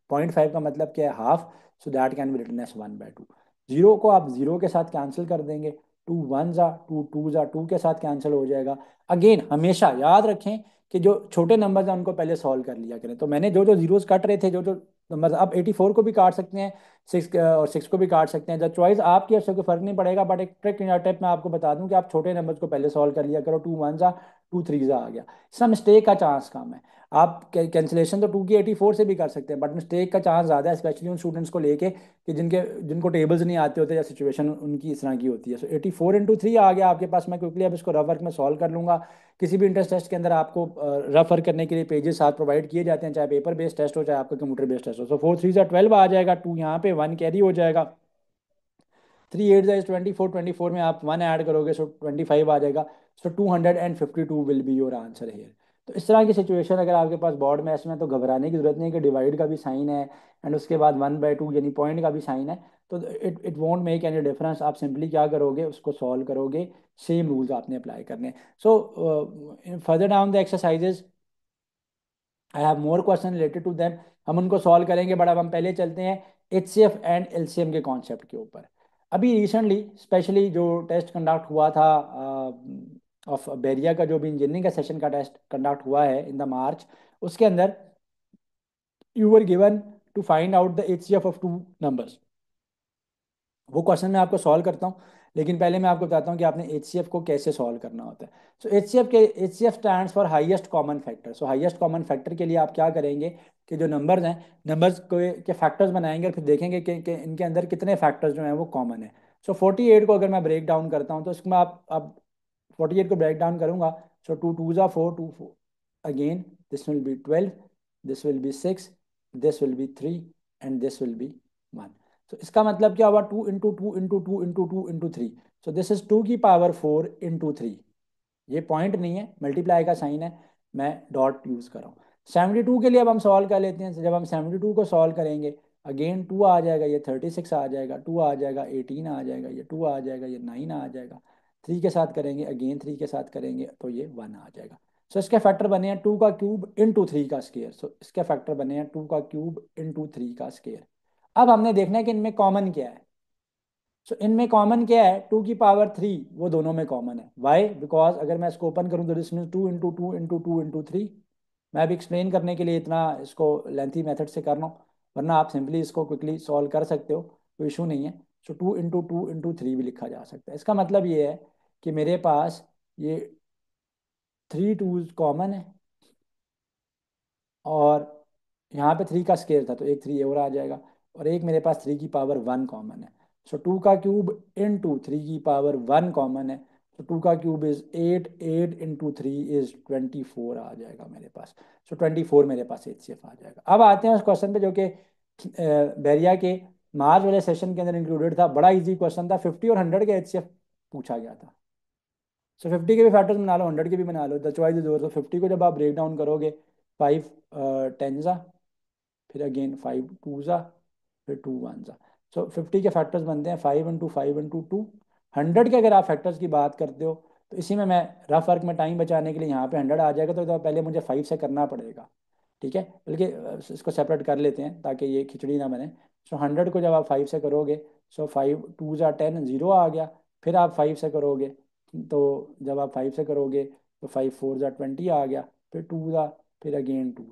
0.5 का मतलब क्या है? Half. So that can be written as 1/2। Zero को आप जीरो के साथ कैंसिल कर देंगे। 2 1 * 2 2 * 2 के साथ कैंसिल हो जाएगा। अगेन हमेशा याद रखें कि जो छोटे नंबर्स हैं उनको पहले सॉल्व कर लिया करें। तो मैंने जो जो जीरोस कट रहे थे, जो जो नंबर, आप 84 को भी काट सकते हैं, 6 और 6 को भी काट सकते हैं। जब चॉइस आपकी है, उससे कोई फर्क नहीं पड़ेगा। बट एक ट्रिक या टिप मैं आपको बता दूं कि आप छोटे नंबर्स को पहले सॉल्व कर लिया करो। 2 1 * 2 3 आ गया। इसमें मिस्टेक का चांस कम है। आप कैंसिलेशन तो 2 की 84 से भी कर सकते हैं, बट मिस्टेक का चांस ज़्यादा है, स्पेशली उन स्टूडेंट्स को लेके कि जिनको टेबल्स नहीं आते होते या सिचुएशन उनकी इस तरह की होती है। सो 84 × 3 आ गया आपके पास। मैं क्विकली अब इसको रफ वर्क में सॉल्व कर लूंगा। किसी भी इंटरेस्ट टेस्ट के अंदर आपको रफ वर्क करने के लिए पेजेस साथ प्रोवाइड किए जाते हैं, चाहे पेपर बेस्ड टेस्ट हो चाहे आपका कंप्यूटर बेस्ड टेस्ट हो। सो 4 3 = 12 आ जाएगा। 2 यहाँ पे 1 कैरी हो जाएगा। 3 8 = 24। 24 में आप 1 ऐड करोगे, सो 25 आ जाएगा। सो 252 will be your answer here. तो इस तरह की सिचुएशन अगर आपके पास बोर्ड में इसमें, तो घबराने की जरूरत नहीं है कि डिवाइड का भी साइन है एंड उसके बाद 1/2 यानी पॉइंट का भी साइन है। तो it it won't make any difference. आप सिंपली क्या करोगे, उसको सॉल्व करोगे। सेम रूल्स आपने अप्लाई करने हैं। So further down the exercises I have more question related to them. हम उनको सॉल्व करेंगे, बट अब हम पहले चलते हैं एचसीएफ एंड एलसीएम के कॉन्सेप्ट के ऊपर। अभी रिसेंटली स्पेशली जो टेस्ट कंडक्ट हुआ था ऑफ बेरिया का जो भी इंजीनियरिंग का सेशन का टेस्ट कंडक्ट हुआ है इन द मार्च, उसके अंदर you were given to find out the HCF of two numbers. वो क्वेश्चन मैं आपको सॉल्व करता हूँ, लेकिन पहले मैं आपको बताता हूँ कि आपने एचसीएफ को कैसे सॉल्व करना होता है। So HCF stands for highest common factor. So highest common factor के लिए आप क्या करेंगे कि जो नंबर्स हैं, नंबर्स के फैक्टर्स बनाएंगे और फिर देखेंगे कि इनके अंदर कितने फैक्टर्स जो हैं वो कॉमन है। सो 48 को अगर मैं ब्रेक डाउन करता हूँ तो इसमें आप 48 को ब्रेक डाउन करूंगा। सो टू टू ज़ा four, two four again, this will be 12, this will be 6, this will be 3 and this will be 1। तो इसका मतलब क्या हुआ, 2 into 2 into 2 into 2 into 3। So this is 2 की पावर 4 इंटू 3। ये पॉइंट नहीं है, मल्टीप्लाई का साइन है, मैं डॉट यूज कर रहा हूँ। 72 के लिए अब हम सॉल्व कर लेते हैं। तो जब हम 72 को सॉल्व करेंगे, अगेन 2 आ जाएगा, ये 36 आ जाएगा, 2 आ जाएगा, 18 आ जाएगा, ये 2 आ जाएगा, ये 9 आ जाएगा। 3 के साथ करेंगे, अगेन 3 के साथ करेंगे तो ये 1 आ जाएगा। सो इसके फैक्टर बने हैं 2 का क्यूब इंटू 3 का स्केयर। सो इसके फैक्टर बने हैं 2 का क्यूब इंटू 3 का स्केयर। अब हमने देखना है कि इनमें कॉमन क्या है। सो इनमें कॉमन क्या है, 2 की पावर 3, वो दोनों में कॉमन है। वाई? बिकॉज अगर मैं इसको ओपन करूँ तो this means 2 into 2 into 2 into 3। मैं अभी एक्सप्लेन करने के लिए इतना इसको लेंथी मेथड से कर रहा हूँ, वरना आप सिंपली इसको क्विकली सॉल्व कर सकते हो, कोई इशू नहीं है। सो 2 इंटू 2 इंटू 3 भी लिखा जा सकता है। इसका मतलब ये है कि मेरे पास ये 3 2 कॉमन है, और यहाँ पे 3 का स्केयर था तो एक 3 और आ जाएगा, और एक मेरे पास 3 की पावर 1 कॉमन है। सो 2 का क्यूब इंटू 3 की पावर 1 कॉमन है। तो 2 का क्यूब इज 8, 8 इंटू 3 इज 24 आ जाएगा मेरे पास। सो 24 मेरे पास एचसीएफ आ जाएगा। अब आते हैं उस क्वेश्चन पे जो कि बैरिया के मार्च वाले सेशन के अंदर इंक्लूडेड था। बड़ा इजी क्वेश्चन था, 50 और 100 के एचसीएफ पूछा गया था। सो 50 के भी फैक्टर्स बना लो, 100 के भी बना लो, द चॉइस इज योर। तो 50 को जब आप ब्रेक डाउन करोगे, 5 टेन, फिर अगेन 5 2 फिर 2 1। सो 50 के फैक्टर्स बनते हैं 5 इंटू 5 इंटू 2। 100 के अगर आप फैक्टर्स की बात करते हो तो इसी में मैं रफ वर्क में टाइम बचाने के लिए यहाँ पे 100 आ जाएगा, तो पहले मुझे 5 से करना पड़ेगा। ठीक है, बल्कि इसको सेपरेट कर लेते हैं ताकि ये खिचड़ी ना बने। सो 100 को जब आप 5 से करोगे, सो 5 2 10, 0 आ गया। फिर आप 5 से करोगे, तो जब आप 5 से करोगे तो 5 4 20 आ गया। फिर 2 फिर again 2।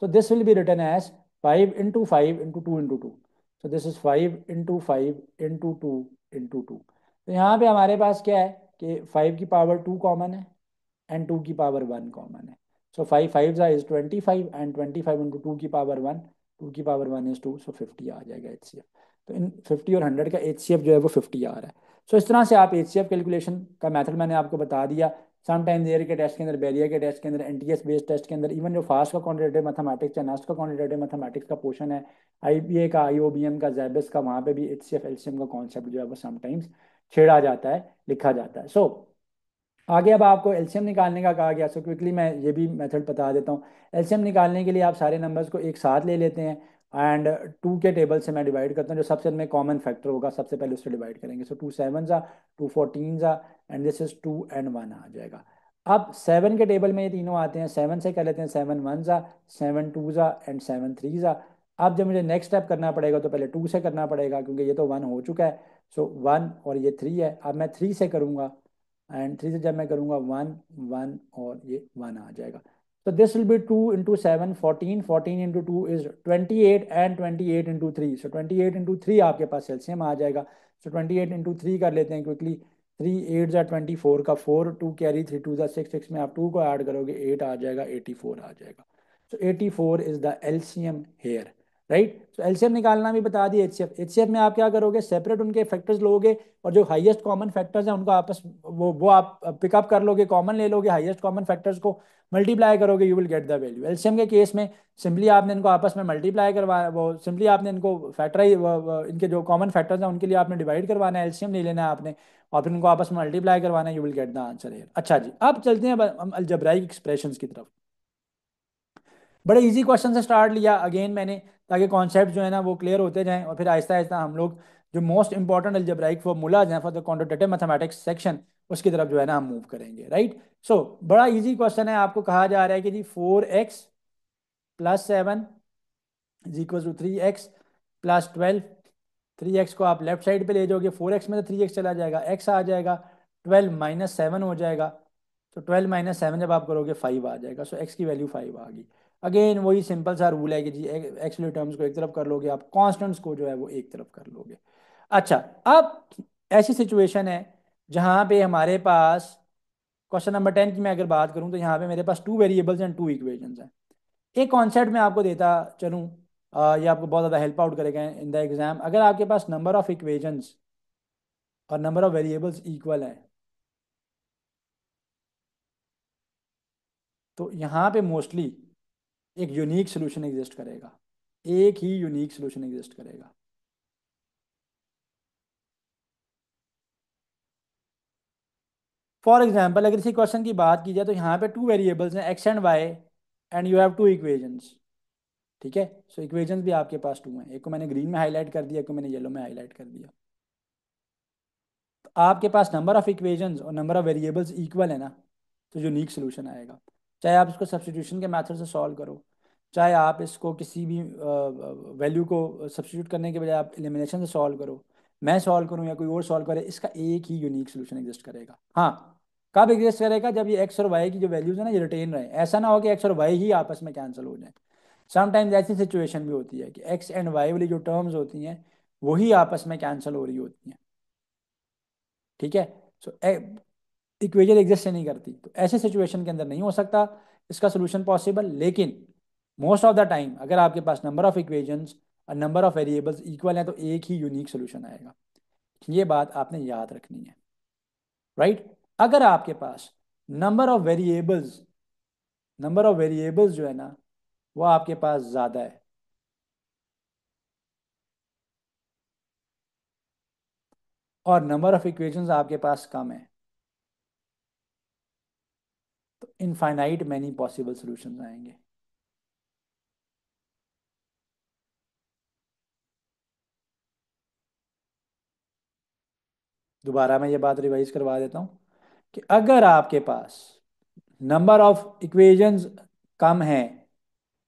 So this will be written as 5 into 5 into 2 into 2. So this is 5 into 5 into 2 into 2. तो यहाँ पे हमारे पास क्या है कि 5 की पावर 2 कॉमन है एंड 2 की पावर 1 कॉमन है। सो 5 5 इज 25 एंड 25 इंटू 2 की पावर 1, 2 की पावर 1 इज 2, सो 50 आ जाएगा एचसीएफ। तो इन 50 और 100 का एचसीएफ जो है वो 50 आ रहा है। सो इस तरह से आप एचसीएफ कैलकुलेशन का मेथड मैंने आपको बता दिया। सम टाइम देयर के टेस्ट के अंदर, बेरिया के टेस्ट के अंदर, एनटीएस बेस्ड टेस्ट के अंदर, इवन जो फास्ट का क्वांटिटेटिव मैथमेटिक्स या नास्ट का क्वांटिटेटिव मैथमेटिक्स का पोर्शन है, आईबीए का, आईओबीएम का, जैबिस का, वहाँ पे भी एचसीएफ एलसीएम का कॉन्सेप्ट जो है वो समटाइम्स छेड़ा जाता है, लिखा जाता है। सो आगे अब आपको एलसीएम निकालने का कहा गया। सो क्विकली मैं ये भी मेथड बता देता हूँ। एलसीएम निकालने के लिए आप सारे नंबर्स को एक साथ ले लेते हैं एंड 2 के टेबल से मैं डिवाइड करता हूँ। जो सबसे में कॉमन फैक्टर होगा सबसे पहले उससे डिवाइड करेंगे। सो 2 7 ज़ा, 2 14 ज़ा, एंड दिस इज 2 and 1 आ जाएगा। अब 7 के टेबल में ये तीनों आते हैं, 7 से कर लेते हैं 7 1 ज़ा, 7 2 ज़ा एंड 7 3 ज़ा। अब जब मुझे नेक्स्ट स्टेप करना पड़ेगा तो पहले 2 से करना पड़ेगा क्योंकि ये तो 1 हो चुका है। सो 1 और ये 3 है, अब मैं 3 से करूँगा एंड 3 से जब मैं करूँगा 1 1 और ये 1 आ जाएगा। तो this will B 2 into 7, 14, 14 into 2 is 28 and 28 into 3। So 28 into 3 आपके पास एलसीएम आ जाएगा। सो 28 इंटू 3 कर लेते हैं क्विकली। 3 8 ज़ा 24 का 4, 2 कैरी, 3 2 ज़ा 6, 6 में आप 2 को ऐड करोगे 8 आ जाएगा, 84 आ जाएगा। So 84 is the LCM here, right. तो एलसीएम निकालना भी बता दिया। एचसीएफ, एचसीएफ में आप क्या करोगे, सेपरेट उनके फैक्टर्स लोगे और जो हाईएस्ट कॉमन फैक्टर्स हैं उनको आपस वो आप पिकअप कर लोगे, कॉमन ले लोगे, हाईएस्ट कॉमन फैक्टर्स को मल्टीप्लाई करोगे, you will get the value. LCM के केस में सिंपली आपने इनको आपस में मल्टीप्लाई करवा, वो सिंपली आपने इनको फैक्टराइज, इनके जो कॉमन फैक्टर्स हैं उनके लिए आपने डिवाइड करवाना है, एलसीएम ले लेना है आपने, और फिर इनको आपस में मल्टीप्लाई करवाना है, you will get the answer है। अच्छा जी, अब चलते हैं हम अलजेब्राइक एक्सप्रेशंस की तरफ। बड़े इजी क्वेश्चन से स्टार्ट लिया अगेन मैंने, ताकि कॉन्सेप्ट जो है ना वो क्लियर होते जाएं, और फिर आहिस्ता आहिस्ता हम लोग जो मोस्ट इंपॉर्टेंट अलजेब्राइक फॉर्मूलाज हैं for the quantitative mathematics section, उसकी तरफ जो है ना हम मूव करेंगे, राइट। सो बड़ा इजी क्वेश्चन है। आपको कहा जा रहा है कि जी 4x+7 is equal to 3x+12। 3x को आप लेफ्ट साइड पे ले जाओगे, 4x में तो 3x चला जाएगा, x आ जाएगा। 12 - 7 हो जाएगा। तो 12 - 7 जब आप करोगे 5 आ जाएगा। सो एक्स की वैल्यू 5 आ गई। अगेन वही सिंपल सा रूल है कि जी एक्स वाले टर्म्स को एक तरफ कर लोगे, आप कॉन्स्टेंट्स को जो है वो एक तरफ कर लोगे। अच्छा, अब ऐसी सिचुएशन है जहाँ पे हमारे पास क्वेश्चन नंबर 10 की मैं अगर बात करूँ तो यहाँ पे मेरे पास two variables and two equations हैं। एक कॉन्सेप्ट मैं आपको देता चलूँ, ये आपको बहुत ज़्यादा हेल्प आउट करेगा इन द एग्जाम। अगर आपके पास नंबर ऑफ इक्वेशंस और नंबर ऑफ वेरिएबल्स इक्वल है तो यहाँ पे मोस्टली एक यूनिक सोल्यूशन एग्जिस्ट करेगा। एक ही यूनिक सोल्यूशन एग्जिस्ट करेगा। फॉर एग्जाम्पल अगर इसी क्वेश्चन की बात की जाए तो यहाँ पे टू वेरिएबल्स हैं x and y, and you have two equations. ठीक है, सो इक्वेशंस भी आपके पास टू हैं, एक को मैंने ग्रीन में हाईलाइट कर दिया, एक को मैंने येलो में हाईलाइट कर दिया। तो आपके पास नंबर ऑफ इक्वेशंस और नंबर ऑफ वेरिएबल्स इक्वल है ना, तो यूनिक सोल्यूशन आएगा। चाहे आप इसको सब्स्टिट्यूशन के मेथड से सॉल्व करो, चाहे आप इसको किसी भी वैल्यू को सब्स्टिट्यूट करने के बजाय आप एलिमिनेशन से सॉल्व करो, मैं सॉल्व करूँ या कोई और सॉल्व करे, इसका एक ही यूनिक सोल्यूशन एग्जिस्ट करेगा। हाँ, कब एग्जिस्ट करेगा? जब ये एक्स और वाई की जो वैल्यूज है ना ये रिटेन रहे। ऐसा ना हो कि एक्स और वाई ही आपस में कैंसिल हो जाए। समटाइम्स ऐसी सिचुएशन भी होती है कि एक्स एंड वाई वाली जो टर्म्स होती हैं वही आपस में कैंसिल हो रही होती हैं। ठीक है, सो इक्वेशन एग्जिस्ट नहीं करती, तो ऐसे सिचुएशन के अंदर नहीं हो सकता इसका सोल्यूशन पॉसिबल। लेकिन मोस्ट ऑफ द टाइम अगर आपके पास नंबर ऑफ इक्वेशंस और नंबर ऑफ वेरिएबल्स इक्वल हैं तो एक ही यूनिक सोल्यूशन आएगा। ये बात आपने याद रखनी है, राइट। अगर आपके पास number of variables number of variables जो है ना वो आपके पास ज़्यादा है और नंबर ऑफ इक्वेशंस आपके पास कम है, तो इनफाइनाइट मैनी पॉसिबल सॉल्यूशंस आएंगे। दोबारा मैं ये बात रिवाइज करवा देता हूँ कि अगर आपके पास नंबर ऑफ इक्वेशंस कम है,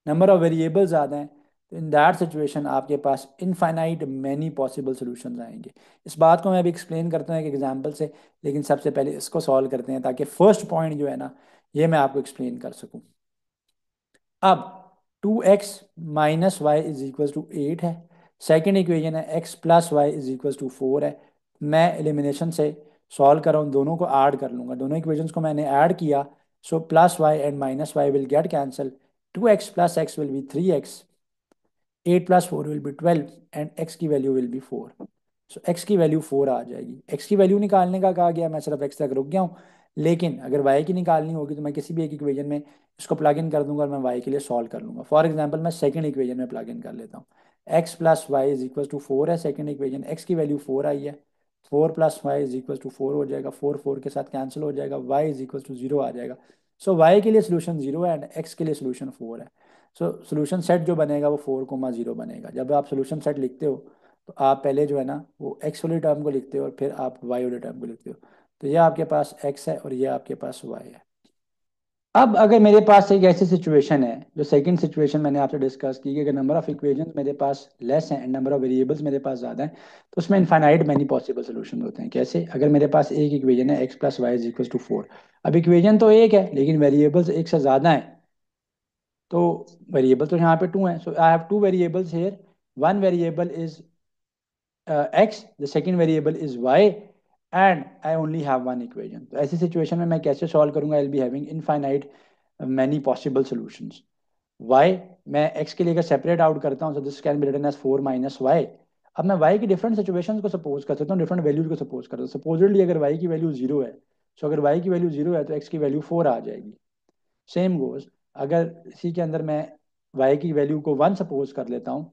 नंबर ऑफ वेरिएबल्स ज़्यादा हैं, तो इन दैट सिचुएशन आपके पास इनफाइनाइट मैनी पॉसिबल सॉल्यूशंस आएंगे। इस बात को मैं अभी एक्सप्लेन करता हूँ एक एग्जांपल से, लेकिन सबसे पहले इसको सॉल्व करते हैं ताकि फर्स्ट पॉइंट जो है ना ये मैं आपको एक्सप्लेन कर सकूँ। अब 2x - y = 8 है। सेकेंड इक्वेशन है x + y = 4 है। मैं एलिमिनेशन से सॉल्व कर रहा हूँ, दोनों को ऐड कर लूँगा, दोनों इक्वेशंस को मैंने ऐड किया। So plus y and minus y will get cancel. 2x + x will be 3x, 8 + 4 will be 12 and x की value will be 4। So x की वैल्यू 4 आ जाएगी। x की वैल्यू निकालने का कहा गया, मैं सिर्फ x तक रुक गया हूँ। लेकिन अगर y की निकालनी होगी तो मैं किसी भी एक इक्वेशन में इसको प्लग इन कर दूंगा और मैं y के लिए सॉल्व कर लूंगा। फॉर एग्जांपल मैं सेकंड इक्वेशन में प्लग इन कर लेता हूँ। x + y = 4 है सेकंड इक्वेशन, x की वैल्यू 4 आई है। 4 + y = 4 हो जाएगा, 4 के साथ कैंसिल हो जाएगा, y = 0 आ जाएगा। सो y के लिए सोल्यूशन 0 है एंड x के लिए सोल्यूशन 4 है। सो सोल्यूशन सेट जो बनेगा वो 4, 0 बनेगा। जब आप सोल्यूशन सेट लिखते हो तो आप पहले जो है ना वो x वाले टर्म को लिखते हो और फिर आप y वाले टर्म को लिखते हो। तो ये आपके पास x है और ये आपके पास y है। अब अगर मेरे पास एक ऐसी सिचुएशन है जो सेकंड सिचुएशन मैंने आपसे डिस्कस की कि अगर नंबर ऑफ इक्वेशंस मेरे पास लेस हैं एंड नंबर ऑफ वेरिएबल्स मेरे पास ज़्यादा हैं, तो उसमें इनफाइनाइट मैनी पॉसिबल सोल्यूशन होते हैं। कैसे? अगर मेरे पास एक इक्वेशन है x + y = 4। अब इक्वेशन तो एक है लेकिन वेरिएबल्स एक से ज़्यादा हैं, तो वेरिएबल तो यहाँ पे टू हैं। So I have two variables here, one variable is x, the second variable is y, and I only have one equation. तो ऐसी सिचुएशन में मैं कैसे सॉल्व करूंगा? I will be having infinite many possible solutions. y मैं x के लिए अगर सेपरेट आउट करता हूँ, so this can be written as 4 - y। अब मैं y की डिफरेंट सिचुएशंस को सपोज कर सकता हूँ, डिफरेंट वैल्यूज को सपोज कर सकता हूँ। सपोजिटली अगर y की वैल्यू 0 है, सो अगर y की वैल्यू 0 है तो x की वैल्यू 4 आ जाएगी। सेम गोज अगर इसी के अंदर मैं y की वैल्यू को 1 सपोज कर लेता हूँ,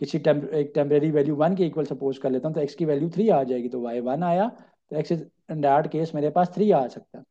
किसी एक टेम्परेरी वैल्यू 1 के इक्वल सपोज कर लेता हूँ, तो x की वैल्यू 3 आ जाएगी। तो y 1 आया तो x is in that case मेरे पास 3 आ सकता है।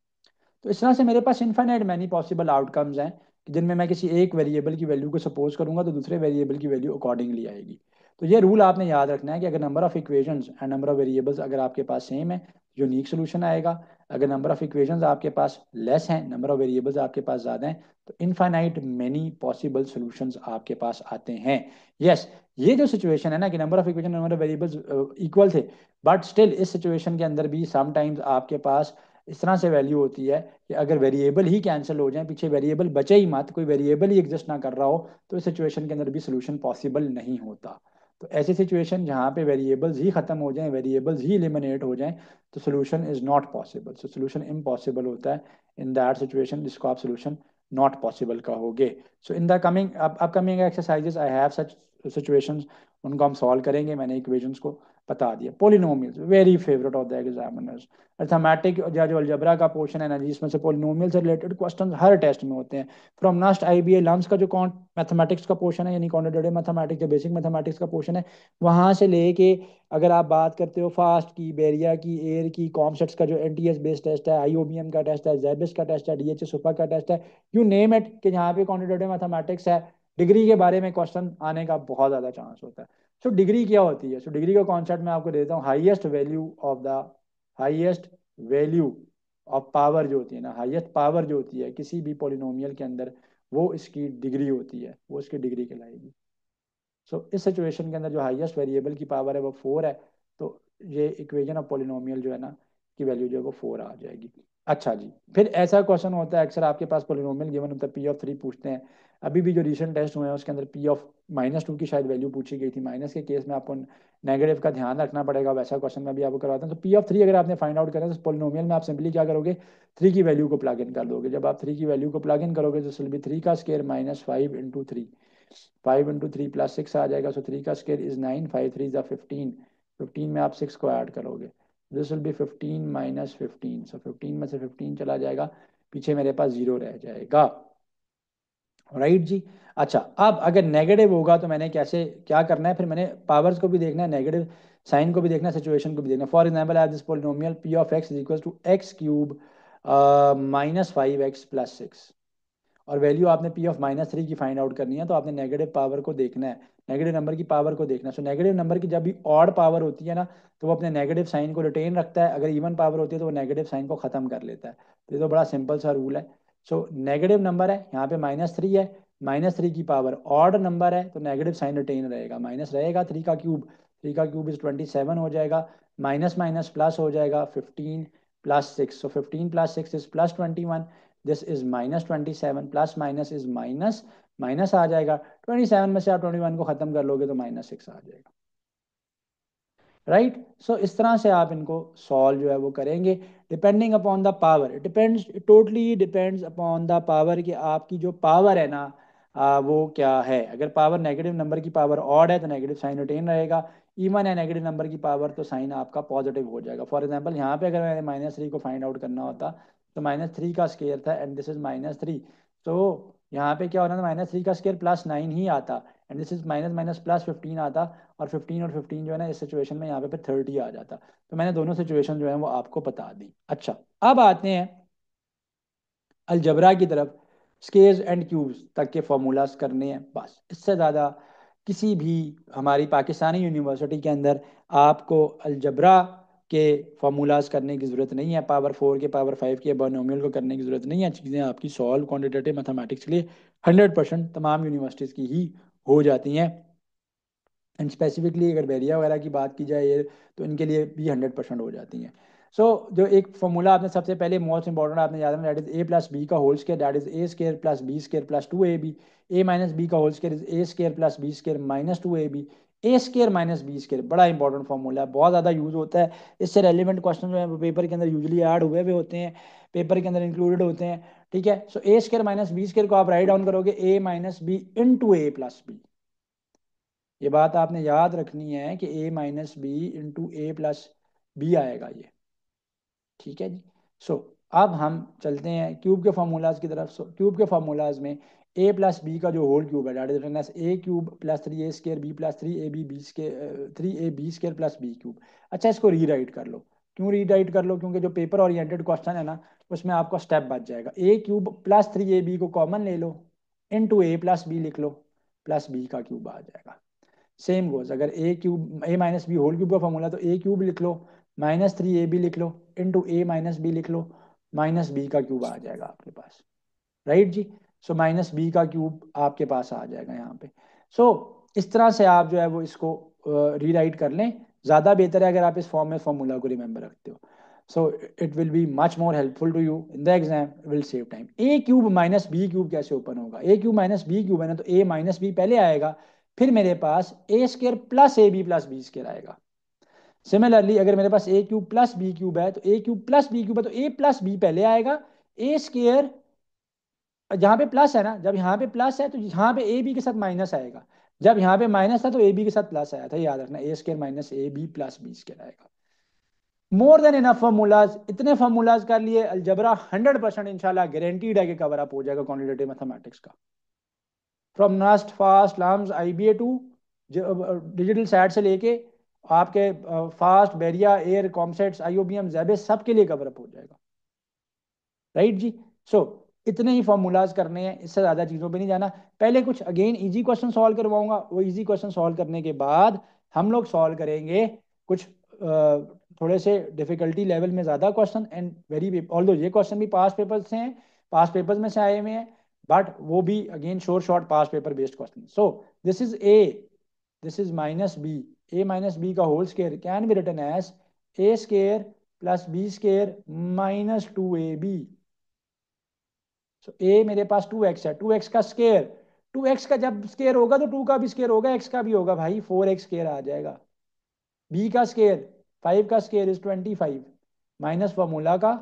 तो इस तरह से मेरे पास इनफाइनाइट मैनी पॉसिबल आउटकम्स हैं कि जिनमें मैं किसी एक वेरिएबल की वैल्यू को सपोज करूंगा तो दूसरे वेरिएबल की वैल्यू अकॉर्डिंगली आएगी। तो ये रूल आपने याद रखना है कि अगर number of equations and number of variables अगर आपके पास सेम है यूनिक सोल्यूशन आएगा। अगर नंबर ऑफ इक्वेशंस आपके पास लेस हैं, नंबर ऑफ वेरिएबल्स आपके पास ज़्यादा हैं, तो इनफाइनाइट मेनी पॉसिबल सॉल्यूशंस आपके पास आते हैं। यस, ये जो सिचुएशन है ना कि number of equation number of variables equal थे, बट स्टिल इस सिचुएशन के अंदर भी समटाइम्स आपके पास इस तरह से वैल्यू होती है कि अगर वेरिएबल ही कैंसिल हो जाए, पीछे वेरिएबल बचे ही मत, कोई वेरिएबल ही एग्जिस्ट ना कर रहा हो, तो इस सिचुएशन के अंदर भी सोल्यूशन पॉसिबल नहीं होता। तो ऐसी सिचुएशन जहाँ पे वेरिएबल्स ही खत्म हो जाएं, वेरिएबल्स ही एलिमिनेट हो जाएं, तो solution is not possible. So solution impossible होता है इन दैट सिचुएशन, जिसको आप सोल्यूशन नॉट पॉसिबल कहोगे। So in the coming upcoming exercises I have such situations, उनको हम सॉल्व करेंगे। मैंने इक्वेशंस को बता दिया। Polynomials very favourite of the examiners. Arithmetic या जो अलजबरा का पोर्शन है ना जी, इसमें से पोलिनोमियल से रिलेटेड क्वेश्चन हर टेस्ट में होते हैं। फ्रॉम नास्ट आईबीए लम्स का जो मैथमेटिक्स का पोर्शन है, यानी क्वांटिटेटिव मैथमेटिक्स, जो बेसिक मैथमेटिक्स का पोर्शन है, वहां से लेके अगर आप बात करते हो फास्ट की, बेरिया की, एयर की, कॉमसेट्स का जो एनटीएस बेस्ड टेस्ट है, आईओबीएम का टेस्ट है, जेबिस का टेस्ट है, डीएचएस सुपर का टेस्ट है, यू नेम इट, कि जहाँ पे क्वांटिटेटिव मैथमेटिक्स है, डिग्री के बारे में क्वेश्चन आने का बहुत ज्यादा चांस होता है। सो डिग्री क्या होती है? सो डिग्री का कॉन्सेप्ट मैं आपको देता हूँ। हाईएस्ट वैल्यू ऑफ पावर जो होती है ना, हाईएस्ट पावर जो होती है किसी भी पोलिनोमियल के अंदर, वो इसकी डिग्री होती है, वो इसकी डिग्री कहलाएगी। सो इस सिचुएशन के अंदर जो हाईएस्ट वेरिएबल की पावर है वो 4 है, तो ये इक्वेशन ऑफ पोलिनोमियल जो है ना, की वैल्यू जो है वो 4 आ जाएगी। अच्छा जी, फिर ऐसा क्वेश्चन होता है अक्सर आपके पास, पोलिनोमियल गिवन होता है, P(3) पूछते हैं। अभी भी जो रिसेंट टेस्ट हुए हैं उसके अंदर P(-2) की शायद वैल्यू पूछी गई थी। माइनस के केस में आपको नेगेटिव का ध्यान रखना पड़ेगा, वैसा क्वेश्चन मैं भी आपको करवाता हूँ। तो P(3) अगर आपने फाइंड आउट करना है तो पोलिनोमियल में आप सिंपली क्या करोगे, 3 की वैल्यू को प्लग इन कर दोगे। जब आप 3 की वैल्यू को प्लग इन करोगे तो विल बी 3 का स्केयर माइनस 5 × 3, 5 × 3 + 6 आ जाएगा। सो 3 का स्केयर इज 9, 5 3 ज़ा 15, 15 में आप 6 को ऐड करोगे, दिस विल बी 15 - 15। सो 15 में से 15 चला जाएगा, पीछे मेरे पास जीरो रह जाएगा। राइट जी। अच्छा, अब अगर नेगेटिव होगा तो मैंने कैसे क्या करना है, फिर मैंने पावर्स को भी देखना है, नेगेटिव साइन को भी देखना है, सिचुएशन को भी देखना है। For example I this polynomial P(x) is equal to x³ -5x + 6, और वैल्यू आपने P(-3) की फाइंड आउट करनी है, तो आपने नेगेटिव पावर को देखना है, नेगेटिव नंबर की पावर को देखना है। सो नेगेटिव नंबर की जब भी ऑड पावर होती है ना, तो वो अपने नेगेटिव साइन को रिटेन रखता है, अगर इवन पावर होती है तो वो नेगेटिव साइन को खत्म कर लेता है। तो ये तो बड़ा सिंपल सा रूल है। सो नेगेटिव नंबर है, यहाँ पे -3 है, -3 की पावर ऑड नंबर है, तो नेगेटिव साइन रिटेन रहेगा, माइनस रहेगा। 3 का क्यूब इज 27 हो जाएगा, माइनस माइनस प्लस हो जाएगा, 15 + 6, so 15 + 6 is +21, this is -27, plus minus is minus, minus आ जाएगा। 27 में से आप 21 को खत्म कर लोगे तो -6 आ जाएगा। राइट, सो इस तरह से आप इनको सॉल्व जो है वो करेंगे, depending upon the power. It depends, totally depends upon the power, कि आपकी जो पावर है ना, वो क्या है। अगर पावर नेगेटिव नंबर की पावर ऑड है तो नेगेटिव साइन रिटेन रहेगा, इवन है नेगेटिव नंबर की पावर तो साइन आपका पॉजिटिव हो जाएगा। फॉर एग्जांपल यहाँ पे अगर मैंने -3 को फाइंड आउट करना होता, तो -3 का स्केयर था एंड दिस इज -3, तो यहाँ पे क्या होना था, -3 का स्केयर +9 ही आता, and this is minus minus +15 आता, और 15 और 15 जो है ना, इस सिचुएशन में यहाँ पे 30 आ जाता। तो मैंने दोनों सिचुएशन जो है वो आपको बता दी। अच्छा, अब आते हैं अलजबरा की तरफ। स्केयर्स एंड क्यूब्स तक के फॉर्मूलाज करने हैं बस, इससे ज़्यादा किसी भी हमारी पाकिस्तानी यूनिवर्सिटी के अंदर आपको अलजबरा के फॉर्मूलाज करने की ज़रूरत नहीं है, पावर 4 के, पावर 5 के, बायनोमियल को करने की ज़रूरत नहीं है। चीज़ें आपकी सॉल्व क्वान्टिटेटिव मैथमेटिक्स के लिए 100% तमाम यूनिवर्सिटीज़ की ही हो जाती हैं। एंड स्पेसिफिकली अगर बैरिया वगैरह की बात की जाए तो इनके लिए भी 100% हो जाती हैं। सो जो एक फॉर्मूला आपने सबसे पहले मोस्ट इंपॉर्टेंट आपने याद रखना, दैट इज A + B का whole square, that is A² + B² + 2AB। A - B का whole square is A² + B² - 2AB। A² - B², बड़ा इंपॉर्टेंट फॉर्मूला है, बहुत ज़्यादा यूज होता है। इससे रेलिवेंट क्वेश्चन जो है वो पेपर के अंदर यूजली ऐड हुए हुए होते हैं, पेपर के अंदर इंक्लूडेड होते हैं। ठीक है, सो A² - B² को आप राइट डाउन करोगे A - B × A + B। ये बात आपने याद रखनी है कि A - B × A + B आएगा ये। ठीक है जी। सो अब हम चलते हैं क्यूब के फार्मूलाज की तरफ। सो क्यूब के फार्मूलाज में A + B का जो होल क्यूब है, that is written as A³ + 3A² B + 3AB B², 3AB² + B³। अच्छा, इसको रीराइट कर लो। क्यों रीराइट कर लो? क्योंकि जो पेपर ओरिएंटेड क्वेश्चन है ना, उसमें आपका स्टेप बच जाएगा। A³ + 3AB को कॉमन ले लो, × A + B लिख लो, प्लस B का क्यूब आ जाएगा। सेम गोज, अगर A³ A - B whole cube का फॉर्मूला, तो A³ लिख लो, -3AB लिख लो, इंटू ए माइनस बी लिख लो, माइनस बी का क्यूब आ जाएगा आपके पास, राइट जी। सो माइनस बी का क्यूब आपके पास आ जाएगा यहाँ पे। सो इस तरह से आप जो है वो इसको रीराइट कर लें, ज़्यादा बेहतर है अगर आप इस फॉर्म में फॉर्मूला को रिमेंबर रखते हो। So it will be much more helpful to you in the exam, will save time. A cube minus B cube कैसे ओपन होगा? A cube minus B cube है ना, तो ए माइनस बी पहले आएगा, फिर मेरे पास a square plus a b plus b square आएगा। सिमिलरली अगर मेरे पास a cube plus b cube है, तो a cube plus b cube है, तो ए प्लस बी पहले आएगा, ए स्केयर, जहां पे प्लस है ना, जब यहाँ पे प्लस है तो यहाँ पे ए बी के साथ माइनस आएगा, जब यहाँ पे माइनस था तो ए बी के साथ प्लस आया था, याद रखना, a square minus a b plus b square आएगा। मोर देन इनफ फार्मूलाज, इतने फार्मूलाज कर लिए, अलजबरा 100% इंशाल्लाह गारंटीड है कि कवर अप हो जाएगा क्वांटिटेटिव मैथमेटिक्स का, from NUST FAST LUMS IBA to digital SAT से लेके आपके फास्ट बेरिया एयर कॉमसेट्स आईओबीएम जेबे सब के लिए कवर अप हो जाएगा, राइट जी। सो इतने ही फॉर्मूलाज करने हैं, इससे ज़्यादा चीज़ों पे नहीं जाना। पहले कुछ अगेन इजी क्वेश्चन सॉल्व करवाऊंगा, वो इजी क्वेश्चन सॉल्व करने के बाद हम लोग सॉल्व करेंगे कुछ थोड़े से डिफिकल्टी लेवल में ज़्यादा क्वेश्चन, एंड वेरी ऑल्दो ये क्वेश्चन भी पास पेपर से हैं, पास पेपर्स में से आए हुए हैं, बट वो भी again sure shot past paper based question. So this is a, this is minus b, a minus B का whole square can be written as a square plus b square minus two a b. So a मेरे पास 2x है, 2x का स्केयर, 2x का जब स्केयर होगा तो 2 का भी स्केयर होगा, x का भी होगा भाई, 4x स्केयर आ जाएगा। b का स्केयर, 5 का स्केयर इज 25 माइनस फॉर्मूला का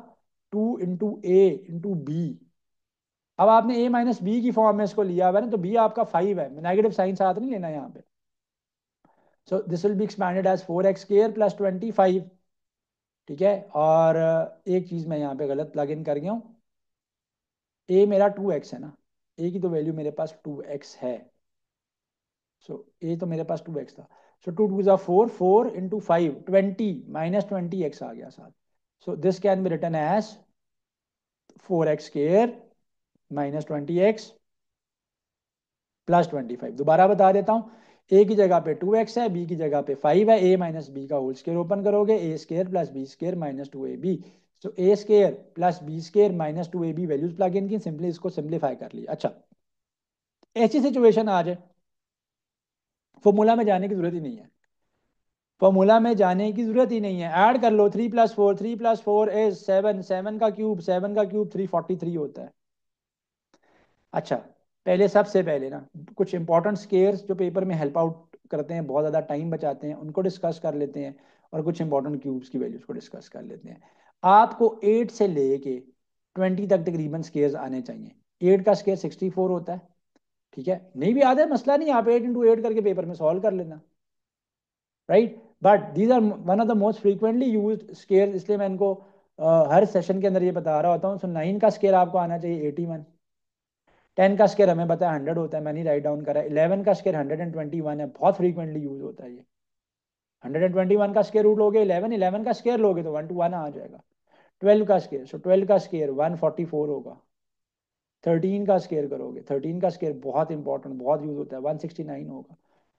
2 इंटू ए इंटू बी। अब आपने a माइनस बी की फॉर्म में इसको लिया हुआ है ना, तो b आपका 5 है, नेगेटिव साइन साथ नहीं लेना यहाँ पे। So this will be expanded as 4x square plus 25, ठीक है। और एक चीज मैं यहाँ पे गलत प्लग इन कर गया हूँ, a मेरा 2x है ना, a की तो वैल्यू मेरे पास 2x है, सो ए तो मेरे पास 2x था। सो टू टू जा फोर, 4 इंटू 5 20 माइनस 20x आ गया साथ। So this can be written as 4x square minus 20x plus 25। दोबारा बता देता हूँ, ए की जगह पे 2x है, बी की जगह पे 5 है, ए माइनस बी का होल स्केयर ओपन करोगे, a square plus b square minus 2ab। So a square plus b square minus 2ab values plug in की, सिंपली इसको सिंप्लीफाई कर लिया। अच्छा, ऐसी सिचुएशन आ जाए, फॉर्मूला में जाने की जरूरत ही नहीं है, फॉर्मूला में जाने की जरूरत ही नहीं है, ऐड कर लो, 3 + 4, 3 + 4 इज 7, 7 का क्यूब, 7 का क्यूब 343 होता है। अच्छा, पहले सबसे पहले ना कुछ इंपॉर्टेंट स्केयर्स जो पेपर में हेल्प आउट करते हैं, बहुत ज़्यादा टाइम बचाते हैं, उनको डिस्कस कर लेते हैं, और कुछ इंपॉर्टेंट क्यूब्स की वैल्यूज को डिस्कस कर लेते हैं। आपको 8 से लेके 20 तक तकरीबन स्केयर्स आने चाहिए। 8 का स्केयर 64 होता है, ठीक है, नहीं भी आता है मसला नहीं, आप 8 × 8 करके पेपर में सॉल्व कर लेना, right. But these are one of the most frequently used square, इसलिए मैं इनको हर सेशन के अंदर ये बता रहा होता हूँ। सो 9 का स्केयर आपको आना चाहिए 81, 10 का स्केयर हमें पता है 100 होता है, मैंने राइट डाउन करा है, 11 का स्केयर 121 है, बहुत फ्रीक्वेंटली यूज होता है ये। 121 का स्केयर रूट लोगे 11, 11 का स्केयर लोगे तो 1 to 1 आ जाएगा। 12 का स्केयर, सो 12 का स्केयर 144 होगा। 13 का स्केयर करोगे, 13 का स्केयर बहुत इंपॉर्टेंट, बहुत यूज होता है, 169 होगा।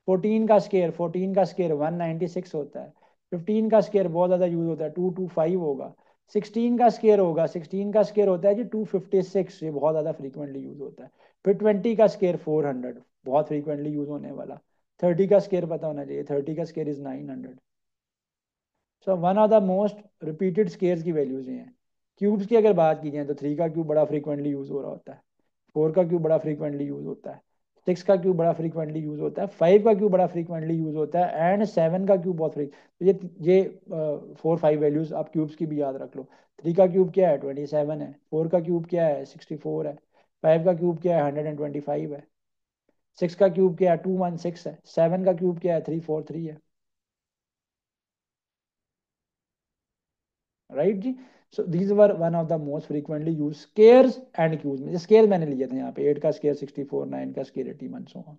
14 का स्केयर, 14 का स्केयर 196 होता है। 15 का स्केयर बहुत ज़्यादा यूज होता है, 225 होगा। 16 का स्केयर होगा, 16 का स्केयर होता है जी 256, ये बहुत ज़्यादा फ्रीक्वेंटली यूज होता है। फिर 20 का स्केयर 400, बहुत फ्रीक्वेंटली यूज होने वाला। 30 का स्केयर पता होना चाहिए, 30 का square is 900। So one of the most repeated squares की वैल्यूज ये हैं। क्यूब्स की अगर बात की जाए तो 3 का क्यूब बड़ा फ्रीक्वेंटली यूज हो रहा होता है, 4 का क्यूब बड़ा फ्रीक्वेंटली यूज होता है, 6 का क्यूब बड़ा फ्रीक्वेंटली यूज होता है, 5 का क्यूब बड़ा फ्रीक्वेंटली यूज होता है, एंड 7 का क्यूब बहुत फ्री। तो ये 4 5 वैल्यूज आप क्यूब्स की भी याद रख लो। 3 का क्यूब क्या है? 27 है। 4 का क्यूब क्या है? 64 है। 5 का क्यूब क्या है? 125 है। 6 का क्यूब क्या है? 216 है। 7 का क्यूब क्या है? 343 है, राइट जी। So these were one of the most frequently use squares and cubes. Square मैंने लिया था यहाँ पे, 8 का स्केयर 64, 9 का स्केयर 81, सो ऑन।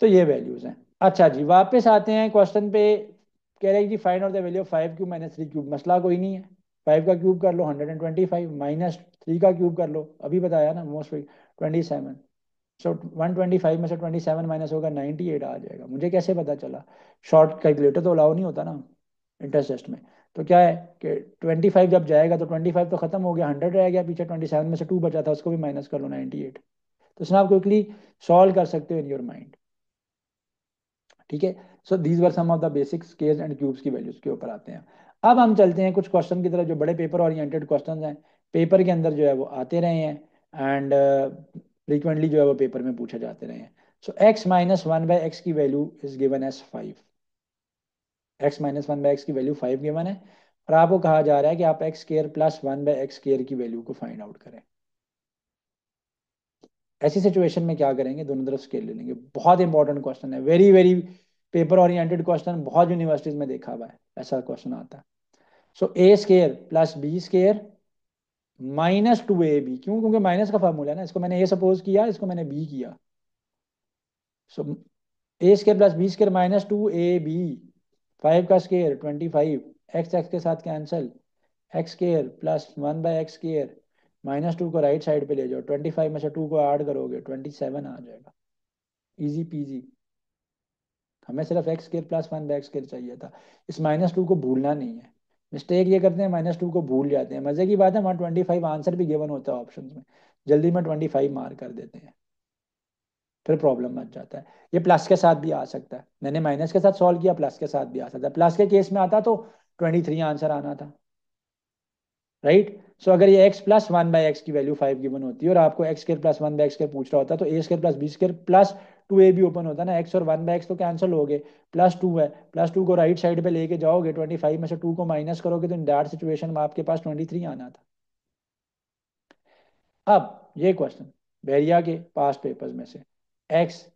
तो ये वैल्यूज हैं। अच्छा जी, वापस आते हैं क्वेश्चन पे। कह रहे हैं कि find out the value of 5 cube minus 3 cube. मसला कोई नहीं है, 5 का क्यूब कर लो 125, माइनस 3 का क्यूब कर लो, अभी बताया ना, मोस्ट 27। सो 125 में से 27 माइनस होगा 98 आ जाएगा। मुझे कैसे पता चला? शॉर्ट कैलकुलेटर तो अलाउ नहीं होता ना इंटरेस्ट टेस्ट में। तो क्या है कि 25 जब जाएगा तो 25 तो खत्म हो गया, 100 रह गया पीछे, 27 में से 2 बचा था उसको भी माइनस कर लो, 98। तो इसमें आप क्विकली सॉल्व कर सकते हो इन योर माइंड। ठीक है। So these were some of the basic squares and cubes की वैल्यूज के ऊपर आते हैं। अब हम चलते हैं कुछ क्वेश्चन की तरफ जो बड़े पेपर ओरिएंटेड क्वेश्चन हैं, पेपर के अंदर जो है वो आते रहे हैं, एंड फ्रीक्वेंटली जो है वो पेपर में पूछे जाते रहे हैं। सो x minus one by x की value is given as 5। X minus one by x की वैल्यू 5 गिवन है, और आपको कहा जा रहा है कि आप x square plus one by x square की वैल्यू को फाइंड आउट करें। ऐसी सिचुएशन में क्या करेंगे, दोनों तरफ स्केल ले लेंगे। बहुत इंपॉर्टेंट क्वेश्चन है, very very paper oriented question, बहुत यूनिवर्सिटीज में देखा हुआ है ऐसा क्वेश्चन आता है। So a square plus b square minus 2ab, क्यों? क्योंकि माइनस का फार्मूला है ना, इसको मैंने ए सपोज किया, इसको मैंने बी किया। So a square plus b square minus 2ab, 5 का स्केयर 25, एक्स एक्स के साथ cancel, x square plus one by x square, -2 को राइट साइड पे ले जाओ, 25 में से 2 को ऐड करोगे 27 आ जाएगा, इजी पीजी। हमें सिर्फ x square plus one by x square चाहिए था, इस -2 को भूलना नहीं है। मिस्टेक ये करते हैं, -2 को भूल जाते हैं। मजे की बात है वहाँ 25 आंसर भी गिवन होता है ऑप्शन में, जल्दी में 25 मार्क कर देते हैं, फिर प्रॉब्लम मच जाता है। ये प्लस के साथ भी आ सकता है, मैंने माइनस के साथ सॉल्व किया, प्लस के साथ भी आ सकता है। प्लस के केस में आता तो 23 आंसर आना था, राइट। सो अगर ये x plus one by x की वैल्यू 5 गिवन होती है और आपको x square plus one by x square पूछ रहा होता, तो a square plus b square plus 2a भी ओपन होता ना, एक्स और वन बाई एक्स तो कैंसिल हो गए, +2 है, +2 को राइट साइड पे लेके जाओगे, 25 में से 2 को माइनस करोगे, तो इन दैट सिचुएशन में आपके पास 23 आना था। अब ये क्वेश्चन बेरिया के पास पेपर्स में से, x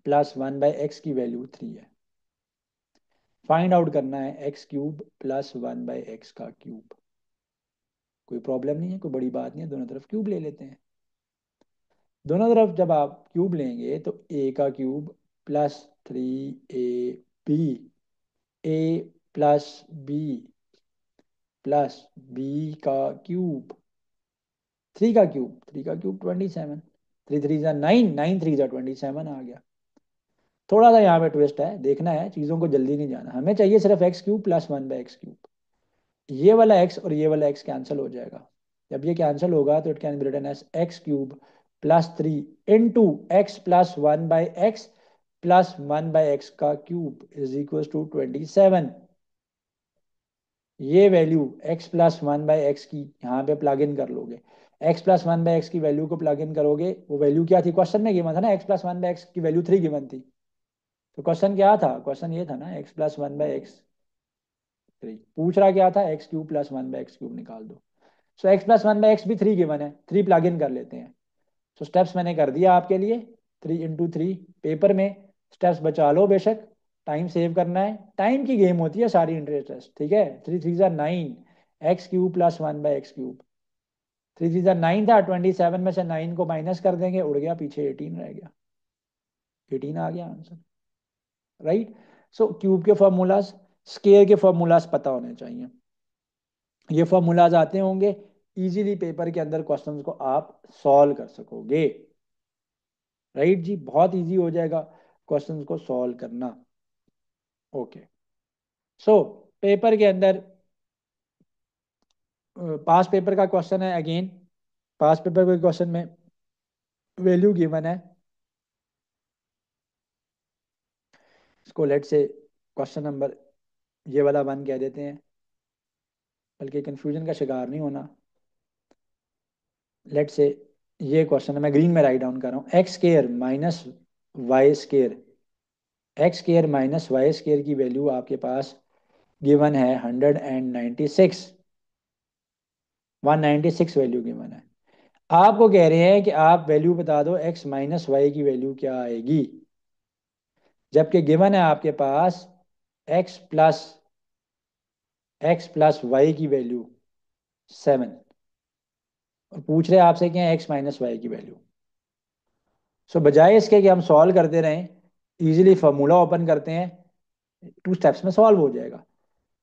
plus one by x की वैल्यू 3 है, फाइंड आउट करना है x cube plus one by x का क्यूब। कोई प्रॉब्लम नहीं है, कोई बड़ी बात नहीं है, दोनों तरफ क्यूब ले लेते हैं। दोनों तरफ जब आप क्यूब लेंगे तो ए का क्यूब +3ab, ए प्लस बी प्लस बी का क्यूब, 3 का क्यूब 27, 3 3 9, 9 3 27 आ गया। थोड़ा सा यहाँ पे ट्विस्ट है, देखना है चीज़ों को, जल्दी नहीं जाना, हमें चाहिए सिर्फ x cube plus one by x cube. ये वाला एक्स और ये वाला एक्स कैंसिल हो जाएगा, जब ये कैंसिल होगा तो it can be written as x cube +3 into x plus one by x plus one by x का क्यूब इज इक्वल टू 27। ये value x plus one by x की यहाँ पे प्लग इन कर लोगे, x plus one by x की वैल्यू को प्लग इन करोगे, वो वैल्यू क्या थी क्वेश्चन में गिवन था ना, x plus one by x की वैल्यू 3 गिवन थी। तो क्वेश्चन क्या था, क्वेश्चन ये था ना, x plus one by x 3, पूछ रहा क्या था, x cube plus one by x cube निकाल दो। So x plus one by x भी 3 गिवन है, 3 प्लग इन कर लेते हैं। सो स्टेप्स मैंने कर दिया आपके लिए, 3 × 3 पेपर में स्टेप्स बचा लो बेशक, टाइम सेव करना है, टाइम की गेम होती है सारी इंटरेस्ट, ठीक है। 3 3 9, x cube plus one by x cube, 3 3 9 था, 27 में से 9 को माइनस कर देंगे, उड़ गया पीछे, 18 रह गया, 18 आ गया आंसर, राइट। सो क्यूब के फॉर्मूलाज, स्केयर के फॉर्मूलाज पता होने चाहिए, ये फॉर्मूलाज आते होंगे, इजीली पेपर के अंदर क्वेश्चंस को आप सॉल्व कर सकोगे, राइट जी, बहुत इजी हो जाएगा क्वेश्चंस को सॉल्व करना। ओके। सो पेपर के अंदर पास पेपर का क्वेश्चन है अगेन, पास पेपर के क्वेश्चन में वैल्यू गिवन है, इसको लेट से क्वेश्चन नंबर ये वाला 1 कह देते हैं, बल्कि कंफ्यूजन का शिकार नहीं होना। लेट से ये क्वेश्चन है, मैं ग्रीन में राइट डाउन कर रहा हूँ, x square minus y square, x square minus y square की वैल्यू आपके पास गिवन है 196, 196 वैल्यू गिवन है। आपको कह रहे हैं कि आप वैल्यू बता दो एक्स माइनस वाई की वैल्यू क्या आएगी, जबकि गिवन है आपके पास एक्स प्लस वाई की वैल्यू 7, और पूछ रहे हैं आपसे क्या है एक्स माइनस वाई की वैल्यू। सो बजाय इसके कि हम सॉल्व करते रहें, इजीली फॉर्मूला ओपन करते हैं, 2 स्टेप्स में सॉल्व हो जाएगा।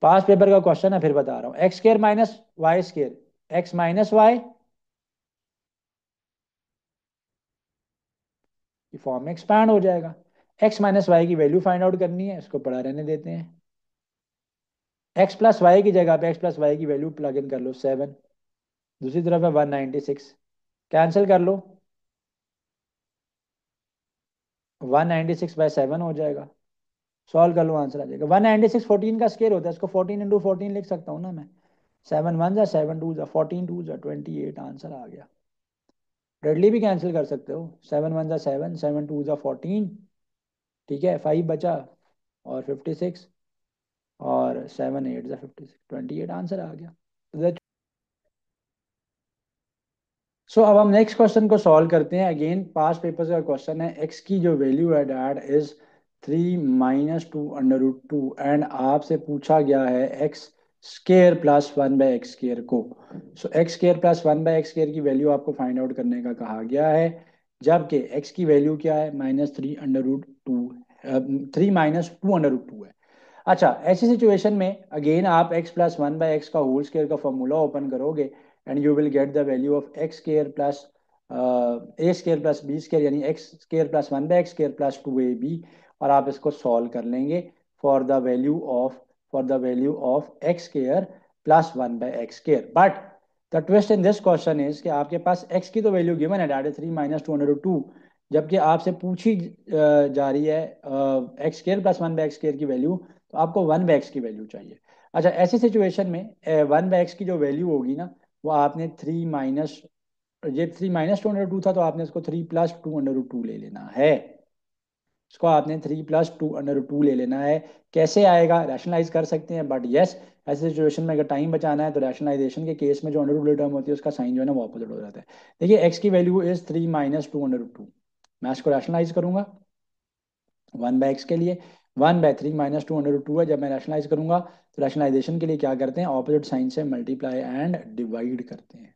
पास पेपर का क्वेश्चन है, फिर बता रहा हूँ, x square minus y square, x minus y की फॉर्म में एक्सपैंड हो जाएगा, एक्स माइनस वाई की वैल्यू फाइंड आउट करनी है, इसको पड़ा रहने देते हैं। एक्स प्लस वाई की जगह पे एक्स प्लस वाई की वैल्यू प्लग इन कर लो 7, दूसरी तरफ है 196, कैंसिल कर लो, 196/7 हो जाएगा, सॉल्व कर लो आंसर आ जाएगा। 196 14 का स्केयर होता है, इसको 14 × 14 लिख सकता हूँ ना मैं, 7 1 7 2 14 2 28 आंसर आ गया। रेडली भी कैंसिल कर सकते हो, 7 1 7 7 2 14, ठीक है, 5 बचा और 56, और 7 8 56, 28 आंसर आ गया। सो अब हम नेक्स्ट क्वेश्चन को सॉल्व करते हैं। अगेन पास्ट पेपर्स का क्वेश्चन है, एक्स की जो वैल्यू है डैड इज 3 - 2 √2 एंड आपसे पूछा गया है एक्स स्केयर प्लस 1/x² को। सो एक्स स्केयर प्लस 1/x² की वैल्यू आपको फाइंड आउट करने का कहा गया है, जबकि एक्स की वैल्यू क्या है -3 √2, 3 - 2 √2 है। अच्छा, ऐसी सिचुएशन में अगेन आप x प्लस 1/x का होल स्केयर का फॉर्मूला ओपन करोगे and you will get the value of x square plus a square plus b square, यानी x square plus 1/x² plus 2ab, और आप इसको सॉल्व कर लेंगे for the value of x square plus 1/x²। But the twist in this question is कि आपके पास x की तो वैल्यू गिवन है डैट 3 - 2 √2, जबकि आपसे पूछी जा रही है एक्स स्केयर प्लस 1/x² की वैल्यू, तो आपको 1/x की वैल्यू चाहिए। अच्छा, ऐसी सिचुएशन में 1/x की जो वैल्यू होगी ना, वो आपने ये 3 - 2 √2 था, तो आपने इसको 3 + 2 √2 ले लेना है। इसको आपने 3 + 2 ले लेना है। कैसे आएगा, रैशनलाइज कर सकते हैं, बट यस, ऐसे सिचुएशन में अगर टाइम बचाना है तो रैशनलाइजेशन के केस में जो अंडर टर्म होती है उसका साइन जो है ना वो अपोजिट हो जाता है। देखिए एक्स की वैल्यू इज 3 - 2 √2, मैं इसको रैशनलाइज करूंगा 1/x के लिए, 1/3 - 2 √2 है। जब मैं रैशनलाइज करूंगा तो रैशनलाइजेशन के लिए क्या करते हैं, ऑपोजिट साइन से मल्टीप्लाई एंड डिवाइड करते हैं।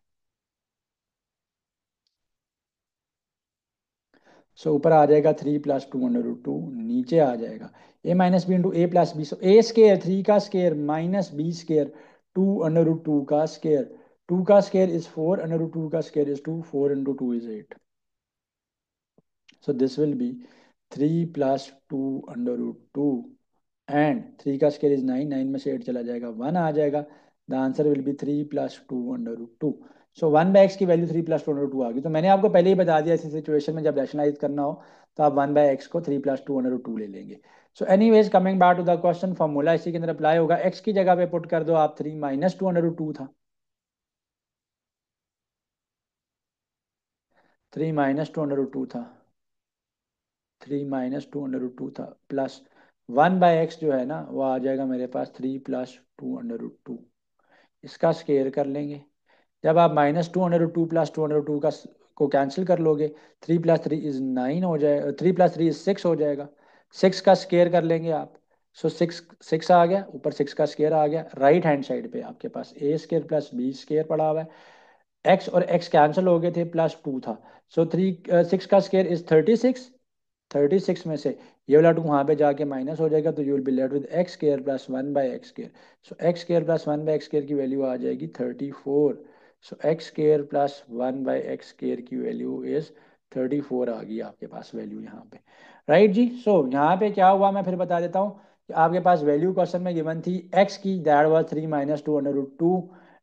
सो ऊपर आ जाएगा 3 + 2 √2, नीचे आ जाएगा a - b × a + b, so a square 3 का स्केयर माइनस बी स्केयर 2 √2 का स्केयर, 2 का स्केयर इज 4, √2 का square is 2, 4 × 2 is 8। So this will be 3 + 2 √2 and 3 का स्केयर इज 9, 9 में से 8 चला जाएगा, 1 आ जाएगा। The answer will be 3 + 2 √2। So 1/x की वैल्यू 3 + 2 √2 आ गई। तो मैंने आपको पहले ही बता दिया, ऐसी सिचुएशन में जब रैशनलाइज करना हो तो आप 1/x को 3 + 2 √2 ले लेंगे। So anyways coming back to the question, formula इसी के अंदर अप्लाई होगा। x की जगह पे पुट कर दो आप 3 - 2 √2 था, 3 - 2 √2 था, 3 - 2 √2 था, प्लस 1/x जो है ना वो आ जाएगा मेरे पास 3 + 2 √2, इसका स्केयर कर लेंगे। जब आप -2 √2 + 2 √2 का को कैंसिल कर लोगे, 3 + 3 = 9 हो जाएगा, 3 + 3 = 6 हो जाएगा, 6 का स्केयर कर लेंगे आप। सो 6 आ गया, ऊपर 6 का स्केयर आ गया। राइट हैंड साइड पे आपके पास a² + b² पड़ा हुआ है, एक्स और एक्स कैंसिल हो गए थे, +2 था। सो 6 का स्केयर इज 36, 36 में से ये वाला 2 वहाँ पे जाके माइनस हो जाएगा, तो you will be left with x square plus 1/x²। So x square plus 1/x² की वैल्यू आ जाएगी 34। सो एक्स स्केयर प्लस 1/x² की वैल्यू इज 34 आ गई आपके पास वैल्यू यहाँ पे। राइट जी। सो यहाँ पे क्या हुआ मैं फिर बता देता हूँ कि आपके पास वैल्यू क्वेश्चन में गिवन थी एक्स की, दैट वाज 3 - 2 √2,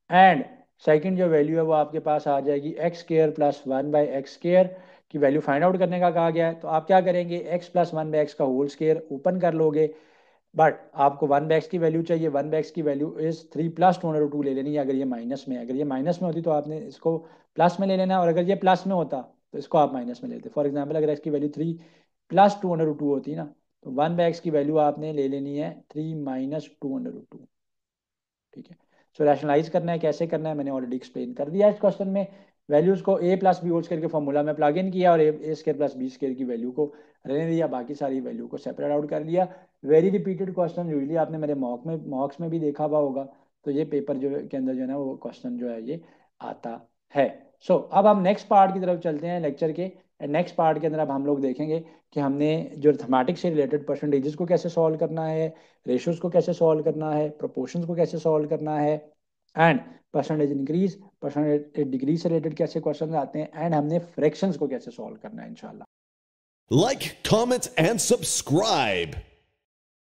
एंड सेकंड जो वैल्यू है वो आपके पास आ जाएगी एक्स स्केयर प्लस 1/x² की वैल्यू फाइंड आउट करने का कहा गया है। तो आप क्या करेंगे, x प्लस 1/x का होल स्केयर ओपन कर लोगे, बट आपको 1/x की वैल्यू चाहिए, 1/x की वैल्यू इज 3 + 2 √2 ले लेनी है। अगर ये माइनस में है, अगर ये माइनस में होती तो आपने इसको प्लस में ले लेना, और अगर ये प्लस में होता तो इसको आप माइनस में लेते। फॉर एग्जाम्पल अगर x की वैल्यू 3 + 2 √2 होती ना, तो 1/x की वैल्यू आपने ले लेनी है 3 - 2 √2, ठीक है। सो रैशनलाइज करना है, कैसे करना है मैंने ऑलरेडी एक्सप्लेन कर दिया इस क्वेश्चन में। वैल्यूज को a + b होल स्केयर के फॉर्मूला में प्लग इन किया और a² + b² की वैल्यू को रहने दिया, बाकी सारी वैल्यू को सेपरेट आउट कर लिया। वेरी रिपीटेड क्वेश्चन, यूजली आपने मेरे मॉक्स में भी देखा हुआ होगा, तो ये पेपर जो के अंदर जो है ना वो क्वेश्चन जो है ये आता है। अब हम नेक्स्ट पार्ट की तरफ चलते हैं लेक्चर के। नेक्स्ट पार्ट के अंदर अब हम लोग देखेंगे कि हमने जो मैथमेटिक्स से रिलेटेड परसेंटेजेस को कैसे सॉल्व करना है, रेशियोज को कैसे सॉल्व करना है, प्रोपोर्शंस को कैसे सॉल्व करना है, and percentage increase percentage decrease से रिलेटेड कैसे क्वेश्चन आते हैं, एंड हमने फ्रैक्शंस को कैसे सॉल्व करना है इंशाल्लाह। Like, comment, and subscribe.